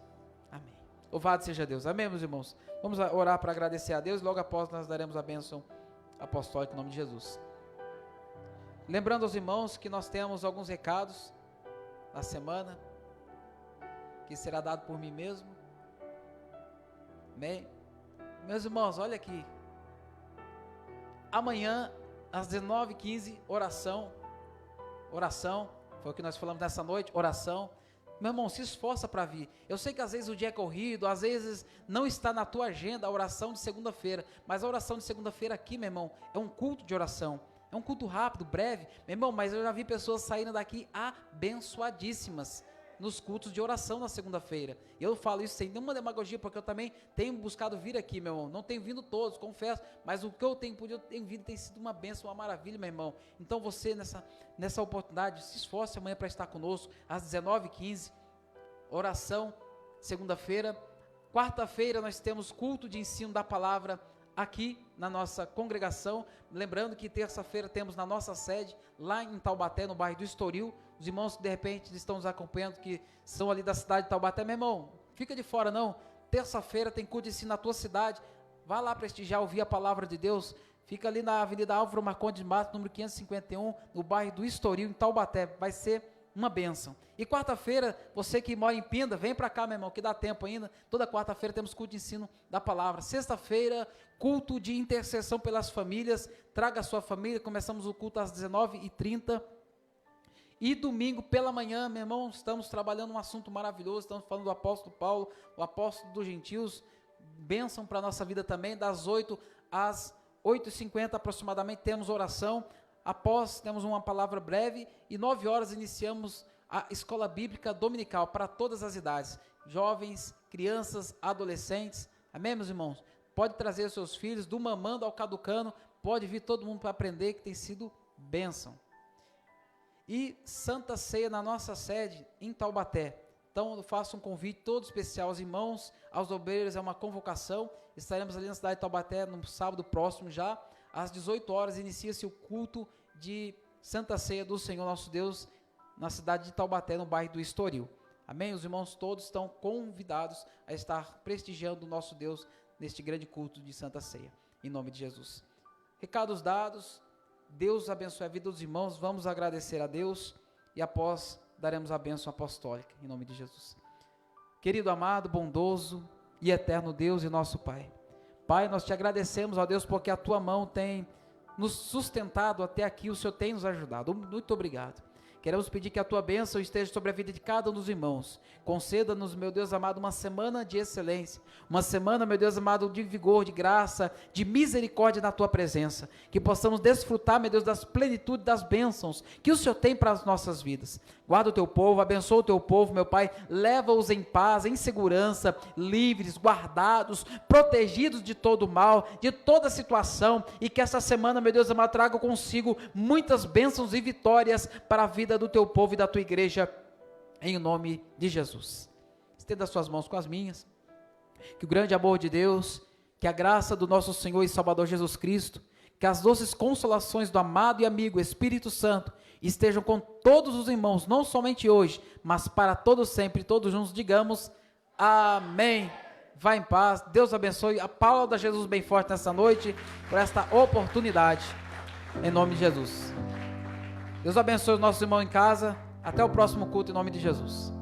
Amém. Louvado seja Deus. Amém, meus irmãos? Vamos orar para agradecer a Deus, logo após nós daremos a bênção apostólica em nome de Jesus. Lembrando aos irmãos que nós temos alguns recados na semana, que será dado por mim mesmo. Amém? Meus irmãos, olha aqui. Amanhã, às 19h15, oração, foi o que nós falamos nessa noite, oração. Meu irmão, se esforça para vir. Eu sei que às vezes o dia é corrido, às vezes não está na tua agenda a oração de segunda-feira, mas a oração de segunda-feira aqui, meu irmão, é um culto de oração, é um culto rápido, breve, meu irmão, mas eu já vi pessoas saindo daqui abençoadíssimas nos cultos de oração na segunda-feira. E eu falo isso sem nenhuma demagogia, porque eu também tenho buscado vir aqui, meu irmão. Não tenho vindo todos, confesso, mas o que eu tenho podido, tenho vindo, tem sido uma bênção, uma maravilha, meu irmão. Então você, nessa oportunidade, se esforce amanhã para estar conosco, às 19h15, oração, segunda-feira. Quarta-feira nós temos culto de ensino da palavra aqui na nossa congregação. Lembrando que terça-feira temos na nossa sede, lá em Taubaté, no bairro do Estoril. Os irmãos que de repente estão nos acompanhando, que são ali da cidade de Taubaté, meu irmão, fica de fora não. Terça-feira tem culto de ensino na tua cidade. Vá lá prestigiar, ouvir a palavra de Deus. Fica ali na Avenida Álvaro Marcondes de Matos, número 551, no bairro do Estoril, em Taubaté. Vai ser uma bênção. E quarta-feira, você que mora em Pinda, vem para cá, meu irmão, que dá tempo ainda. Toda quarta-feira temos culto de ensino da palavra. Sexta-feira, culto de intercessão pelas famílias. Traga a sua família, começamos o culto às 19h30. E domingo pela manhã, meu irmão, estamos trabalhando um assunto maravilhoso. Estamos falando do apóstolo Paulo, o apóstolo dos gentios. Bênção para a nossa vida também, das 8 às 8h50 aproximadamente, temos oração. Após, temos uma palavra breve, e 9 horas iniciamos a escola bíblica dominical para todas as idades, jovens, crianças, adolescentes, amém, meus irmãos? Pode trazer seus filhos, do mamando ao caducano, pode vir todo mundo para aprender, que tem sido bênção. E Santa Ceia na nossa sede, em Taubaté. Então eu faço um convite todo especial aos irmãos, aos obreiros, é uma convocação. Estaremos ali na cidade de Taubaté no sábado próximo já, às 18 horas, inicia-se o culto de Santa Ceia do Senhor nosso Deus, na cidade de Taubaté, no bairro do Estoril. Amém? Os irmãos todos estão convidados a estar prestigiando o nosso Deus neste grande culto de Santa Ceia, em nome de Jesus. Recados dados, Deus abençoe a vida dos irmãos, vamos agradecer a Deus e após daremos a bênção apostólica, em nome de Jesus. Querido, amado, bondoso e eterno Deus e nosso Pai. Pai, nós te agradecemos, ó Deus, porque a tua mão tem nos sustentado até aqui, o Senhor tem nos ajudado. Muito obrigado. Queremos pedir que a tua bênção esteja sobre a vida de cada um dos irmãos. Conceda-nos, meu Deus amado, uma semana de excelência, uma semana, meu Deus amado, de vigor, de graça, de misericórdia na tua presença. Que possamos desfrutar, meu Deus, das plenitudes, das bênçãos que o Senhor tem para as nossas vidas. Guarda o teu povo, abençoa o teu povo, meu Pai, leva-os em paz, em segurança, livres, guardados, protegidos de todo mal, de toda situação, e que essa semana, meu Deus amado, traga consigo muitas bênçãos e vitórias para a vida do teu povo e da tua igreja, em nome de Jesus. Estenda as suas mãos com as minhas, que o grande amor de Deus, que a graça do nosso Senhor e Salvador Jesus Cristo, que as doces consolações do amado e amigo Espírito Santo estejam com todos os irmãos, não somente hoje, mas para todos sempre, todos juntos digamos amém. Vá em paz, Deus abençoe, aplauda Jesus bem forte nessa noite, por esta oportunidade, em nome de Jesus. Deus abençoe os nossos irmãos em casa, até o próximo culto em nome de Jesus.